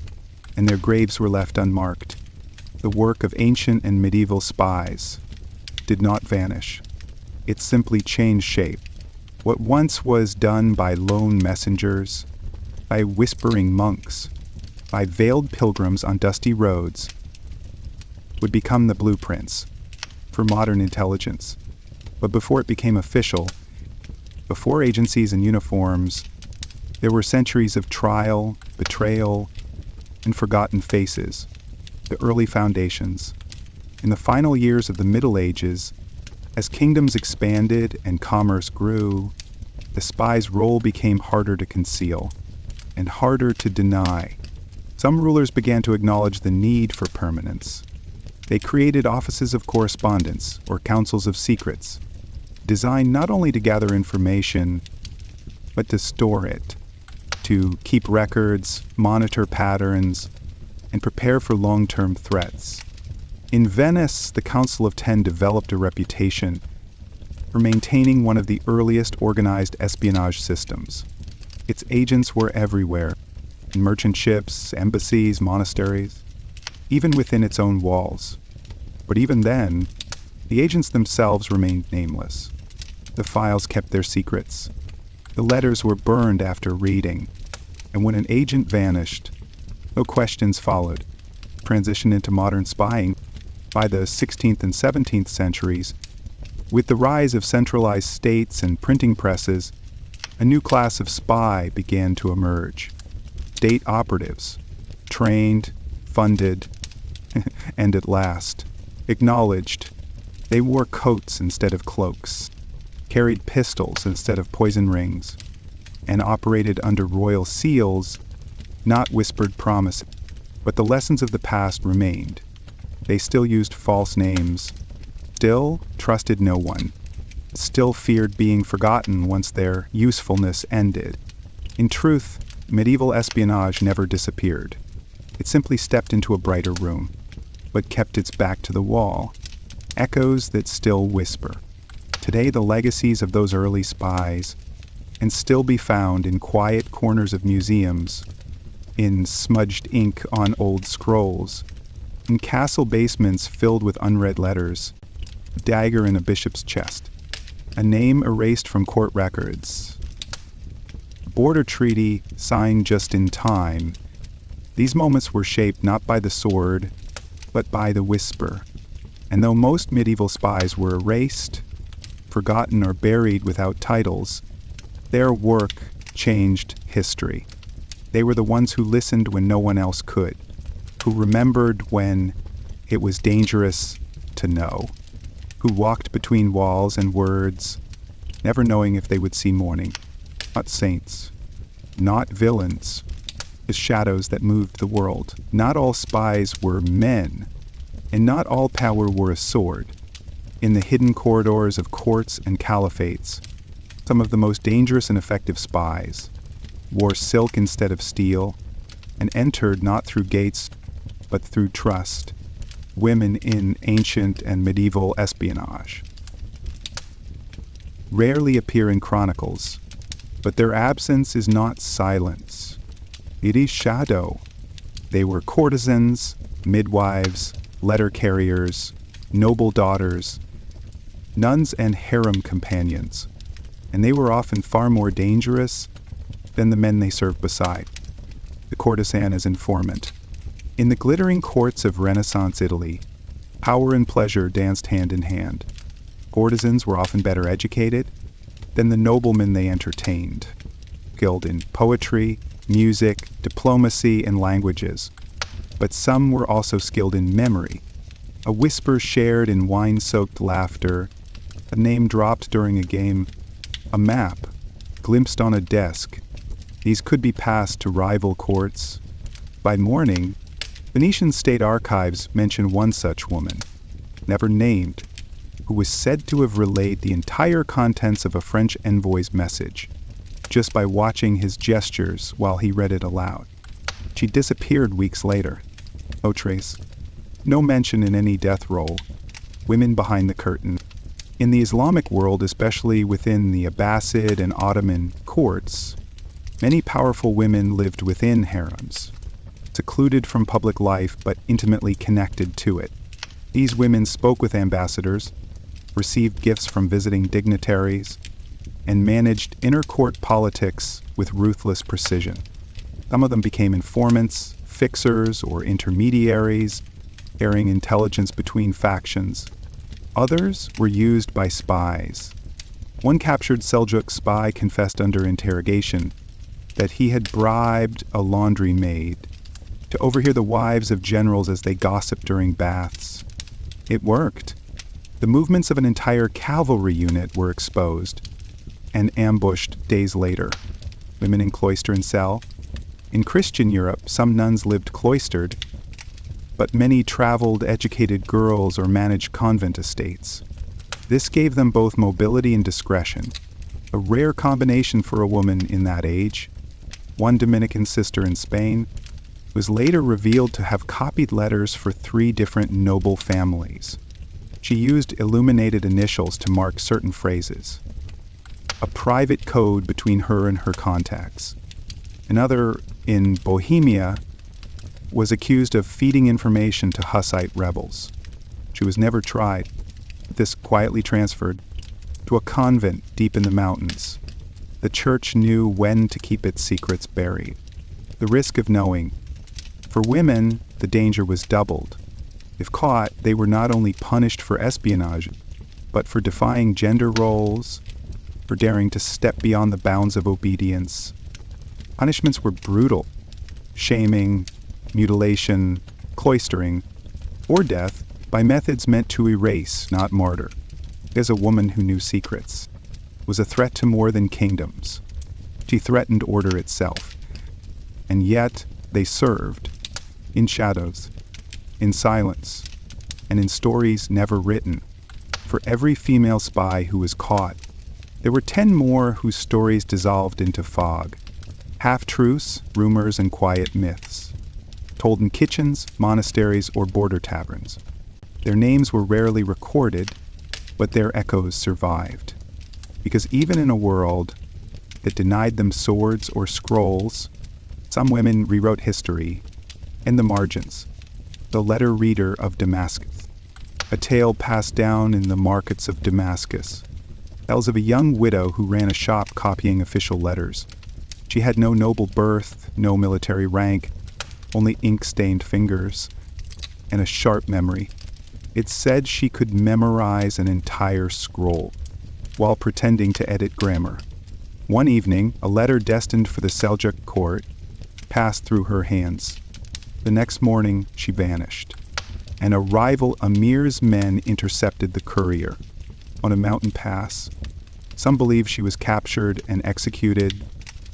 and their graves were left unmarked. The work of ancient and medieval spies did not vanish. It simply changed shape. What once was done by lone messengers, by whispering monks, by veiled pilgrims on dusty roads, would become the blueprints for modern intelligence. But before it became official, before agencies and uniforms, there were centuries of trial, betrayal, and forgotten faces, the early foundations. In the final years of the Middle Ages, as kingdoms expanded and commerce grew, the spy's role became harder to conceal and harder to deny. Some rulers began to acknowledge the need for permanence. They created offices of correspondence or councils of secrets, designed not only to gather information, but to store it, to keep records, monitor patterns, and prepare for long-term threats. In Venice, the Council of Ten developed a reputation for maintaining one of the earliest organized espionage systems. Its agents were everywhere, in merchant ships, embassies, monasteries, even within its own walls. But even then, the agents themselves remained nameless. The files kept their secrets. The letters were burned after reading, and when an agent vanished, no questions followed. Transition into modern spying by the 16th and 17th centuries. With the rise of centralized states and printing presses, a new class of spy began to emerge. State operatives, trained, funded, and at last, acknowledged. They wore coats instead of cloaks, carried pistols instead of poison rings, and operated under royal seals, not whispered promises. But the lessons of the past remained. They still used false names, still trusted no one, still feared being forgotten once their usefulness ended. In truth, medieval espionage never disappeared. It simply stepped into a brighter room, but kept its back to the wall. Echoes that still whisper. Today, the legacies of those early spies can still be found in quiet corners of museums, in smudged ink on old scrolls, in castle basements filled with unread letters, a dagger in a bishop's chest, a name erased from court records, a border treaty signed just in time. These moments were shaped not by the sword, but by the whisper. And though most medieval spies were erased, forgotten or buried without titles, their work changed history. They were the ones who listened when no one else could, who remembered when it was dangerous to know, who walked between walls and words, never knowing if they would see morning. Not saints, not villains, the shadows that moved the world. Not all spies were men, and not all power wore a sword. In the hidden corridors of courts and caliphates, some of the most dangerous and effective spies wore silk instead of steel and entered not through gates but through trust. Women in ancient and medieval espionage rarely appear in chronicles, but their absence is not silence. It is shadow. They were courtesans, midwives, letter carriers, noble daughters, nuns and harem companions, and they were often far more dangerous than the men they served beside. The courtesan as informant. In the glittering courts of Renaissance Italy, power and pleasure danced hand in hand. Courtesans were often better educated than the noblemen they entertained, skilled in poetry, music, diplomacy, and languages. But some were also skilled in memory, a whisper shared in wine-soaked laughter, a name dropped during a game, a map glimpsed on a desk. These could be passed to rival courts. By morning, Venetian state archives mention one such woman, never named, who was said to have relayed the entire contents of a French envoy's message, just by watching his gestures while he read it aloud. She disappeared weeks later. No trace. No mention in any death roll. Women behind the curtain. In the Islamic world, especially within the Abbasid and Ottoman courts, many powerful women lived within harems, secluded from public life but intimately connected to it. These women spoke with ambassadors, received gifts from visiting dignitaries, and managed inter-court politics with ruthless precision. Some of them became informants, fixers, or intermediaries, carrying intelligence between factions. Others were used by spies. One captured Seljuk spy confessed under interrogation that he had bribed a laundry maid to overhear the wives of generals as they gossiped during baths. It worked. The movements of an entire cavalry unit were exposed and ambushed days later. Women in cloister and cell. In Christian Europe, some nuns lived cloistered, but many traveled educated girls or managed convent estates. This gave them both mobility and discretion, a rare combination for a woman in that age. One Dominican sister in Spain was later revealed to have copied letters for 3 different noble families. She used illuminated initials to mark certain phrases, a private code between her and her contacts. Another, in Bohemia, was accused of feeding information to Hussite rebels. She was never tried, but this quietly transferred to a convent deep in the mountains. The church knew when to keep its secrets buried. The risk of knowing. For women, the danger was doubled. If caught, they were not only punished for espionage, but for defying gender roles, for daring to step beyond the bounds of obedience. Punishments were brutal: shaming, mutilation, cloistering, or death by methods meant to erase, not martyr. As a woman who knew secrets was a threat to more than kingdoms. She threatened order itself. And yet they served, in shadows, in silence, and in stories never written. For every female spy who was caught, there were 10 more whose stories dissolved into fog. Half-truths, rumors, and quiet myths, told in kitchens, monasteries, or border taverns. Their names were rarely recorded, but their echoes survived. Because even in a world that denied them swords or scrolls, some women rewrote history in the margins. The letter reader of Damascus, a tale passed down in the markets of Damascus, tells of a young widow who ran a shop copying official letters. She had no noble birth, no military rank, only ink-stained fingers, and a sharp memory. It said she could memorize an entire scroll. while pretending to edit grammar. One evening, a letter destined for the Seljuk court passed through her hands. The next morning, she vanished, and a rival emir's men intercepted the courier on a mountain pass. Some believe she was captured and executed.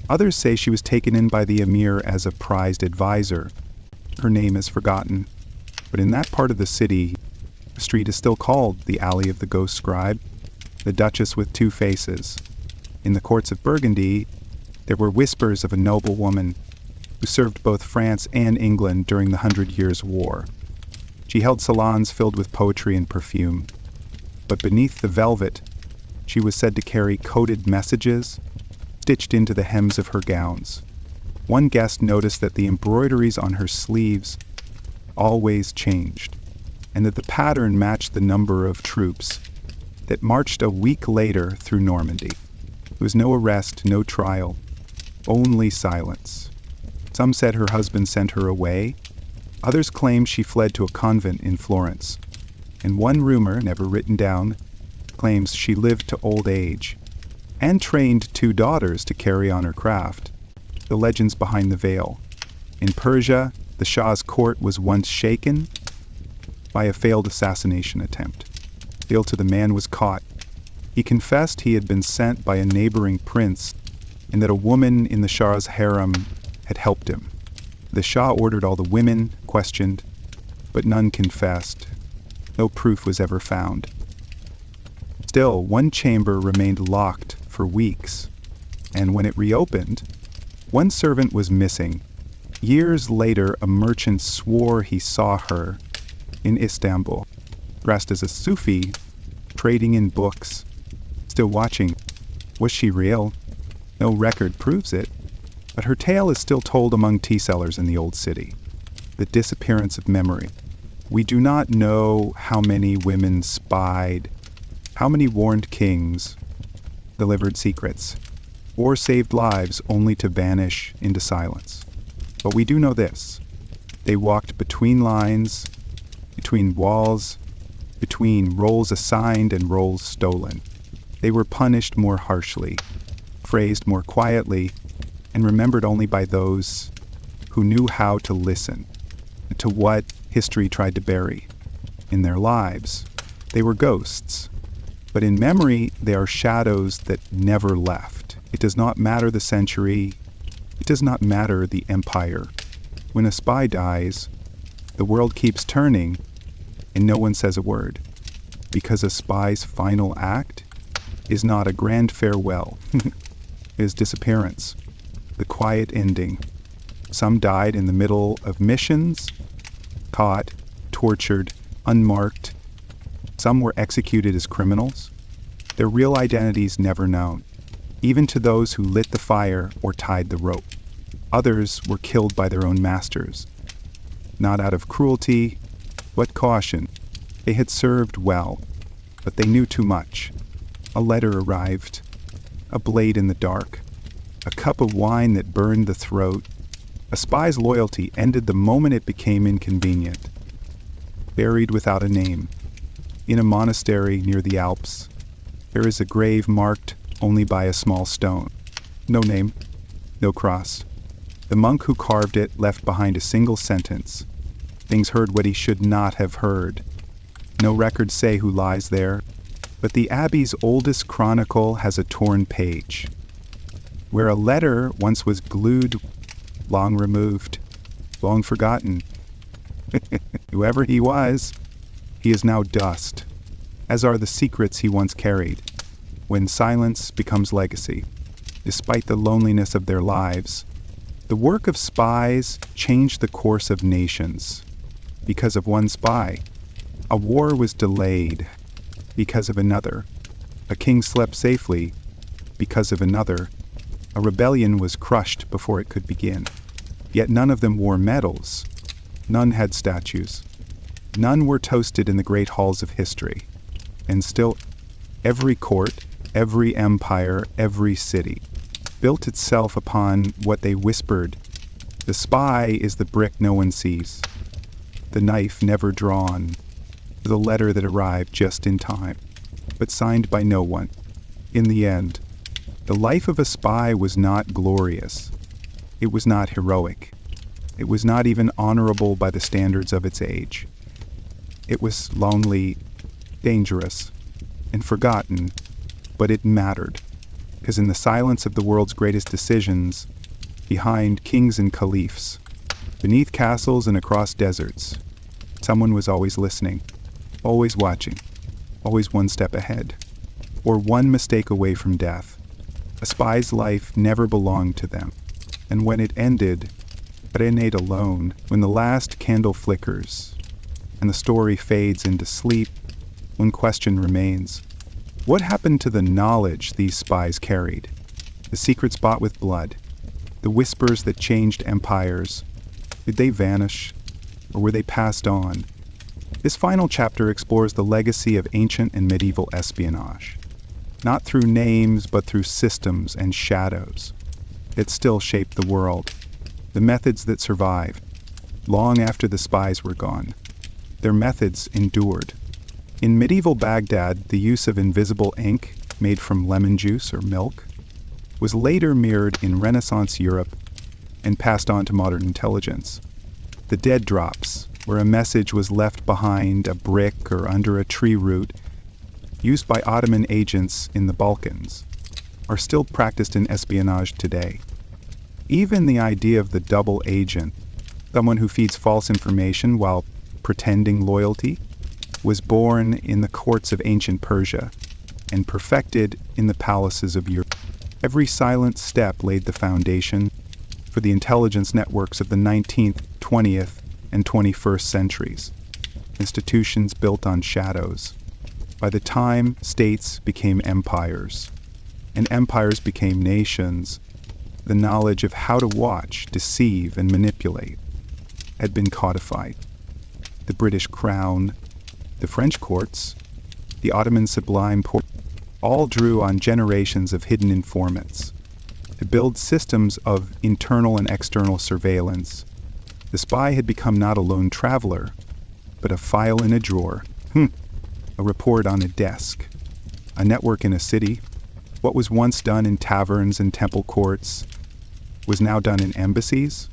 Others say she was taken in by the emir as a prized advisor. Her name is forgotten, but in that part of the city, the street is still called the Alley of the Ghost Scribe, the Duchess with Two Faces. In the courts of Burgundy, there were whispers of a noble woman who served both France and England during the 100 Years' War. She held salons filled with poetry and perfume, but beneath the velvet, she was said to carry coded messages stitched into the hems of her gowns. One guest noticed that the embroideries on her sleeves always changed, and that the pattern matched the number of troops that marched a week later through Normandy. There was no arrest, no trial, only silence. Some said her husband sent her away. Others claimed she fled to a convent in Florence. And one rumor, never written down, claims she lived to old age and trained 2 daughters to carry on her craft. The legends behind the veil. In Persia, the Shah's court was once shaken by a failed assassination attempt. The ill to the man was caught. He confessed he had been sent by a neighboring prince and that a woman in the Shah's harem had helped him. The Shah ordered all the women questioned, but none confessed. No proof was ever found. Still, one chamber remained locked for weeks, and when it reopened, one servant was missing. Years later, a merchant swore he saw her in Istanbul, dressed as a Sufi, trading in books, still watching. Was she real? No record proves it, but her tale is still told among tea sellers in the old city. The disappearance of memory. We do not know how many women spied, how many warned kings, delivered secrets, or saved lives only to vanish into silence. But we do know this. They walked between lines, between walls, between roles assigned and roles stolen. They were punished more harshly, phrased more quietly, and remembered only by those who knew how to listen to what history tried to bury. In their lives, they were ghosts, but in memory, they are shadows that never left. It does not matter the century, it does not matter the empire. When a spy dies, the world keeps turning and no one says a word, because a spy's final act is not a grand farewell. It is disappearance, the quiet ending. Some died in the middle of missions, caught, tortured, unmarked. Some were executed as criminals, their real identities never known, even to those who lit the fire or tied the rope. Others were killed by their own masters, not out of cruelty, but caution. They had served well, but they knew too much. A letter arrived, a blade in the dark, a cup of wine that burned the throat. A spy's loyalty ended the moment it became inconvenient. Buried without a name, in a monastery near the Alps, there is a grave marked only by a small stone. No name, no cross. The monk who carved it left behind a single sentence. Things heard what he should not have heard. No records say who lies there, but the abbey's oldest chronicle has a torn page. Where a letter once was glued, long removed, long forgotten. Whoever he was, he is now dust, as are the secrets he once carried. When silence becomes legacy, despite the loneliness of their lives, the work of spies changed the course of nations. Because of one spy, a war was delayed. Because of another, a king slept safely. Because of another, a rebellion was crushed before it could begin. Yet none of them wore medals. None had statues. None were toasted in the great halls of history. And still, every court, every empire, every city built itself upon what they whispered. The spy is the brick no one sees, the knife never drawn, the letter that arrived just in time, but signed by no one. In the end, the life of a spy was not glorious. It was not heroic. It was not even honorable by the standards of its age. It was lonely, dangerous, and forgotten, but it mattered, because in the silence of the world's greatest decisions, behind kings and caliphs, beneath castles and across deserts, someone was always listening, always watching, always one step ahead, or one mistake away from death. A spy's life never belonged to them, and when it ended, Renate alone, when the last candle flickers, and the story fades into sleep, one question remains. What happened to the knowledge these spies carried? The secrets bought with blood, the whispers that changed empires, did they vanish, or were they passed on? This final chapter explores the legacy of ancient and medieval espionage, not through names, but through systems and shadows that still shaped the world, the methods that survived, long after the spies were gone. Their methods endured. In medieval Baghdad, the use of invisible ink, made from lemon juice or milk, was later mirrored in Renaissance Europe and passed on to modern intelligence. The dead drops, where a message was left behind a brick or under a tree root, used by Ottoman agents in the Balkans, are still practiced in espionage today. Even the idea of the double agent, someone who feeds false information while pretending loyalty, was born in the courts of ancient Persia and perfected in the palaces of Europe. Every silent step laid the foundation for the intelligence networks of the 19th, 20th, and 21st centuries, institutions built on shadows. By the time states became empires, and empires became nations, the knowledge of how to watch, deceive, and manipulate had been codified. The British Crown, the French courts, the Ottoman Sublime Porte, all drew on generations of hidden informants to build systems of internal and external surveillance. The spy had become not a lone traveler, but a file in a drawer, a report on a desk, a network in a city. What was once done in taverns and temple courts was now done in embassies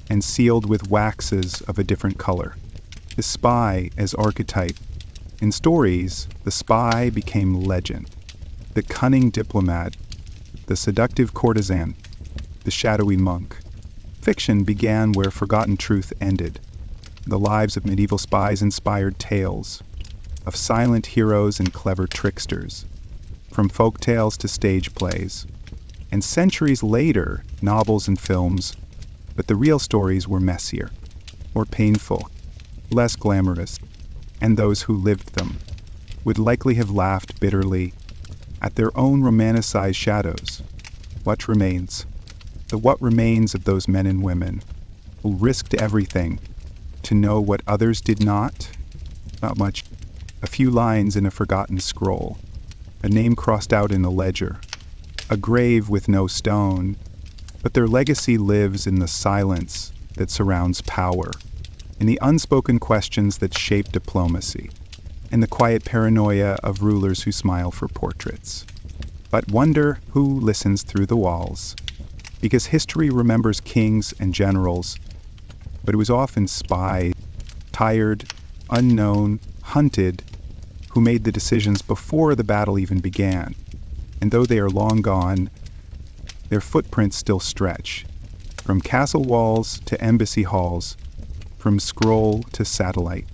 and sealed with waxes of a different color. The spy as archetype. In stories, the spy became legend. The cunning diplomat, the seductive courtesan, the shadowy monk. Fiction began where forgotten truth ended. The lives of medieval spies inspired tales of silent heroes and clever tricksters, from folk tales to stage plays, and centuries later, novels and films, but the real stories were messier, more painful, less glamorous, and those who lived them would likely have laughed bitterly at their own romanticized shadows. What remains? What remains of those men and women who risked everything to know what others did not? Not much. A few lines in a forgotten scroll, a name crossed out in a ledger, a grave with no stone, but their legacy lives in the silence that surrounds power, in the unspoken questions that shape diplomacy, in the quiet paranoia of rulers who smile for portraits. But wonder who listens through the walls, because history remembers kings and generals, but it was often spies, tired, unknown, hunted, who made the decisions before the battle even began. And though they are long gone, their footprints still stretch, from castle walls to embassy halls, from scroll to satellite,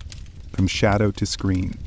from shadow to screen.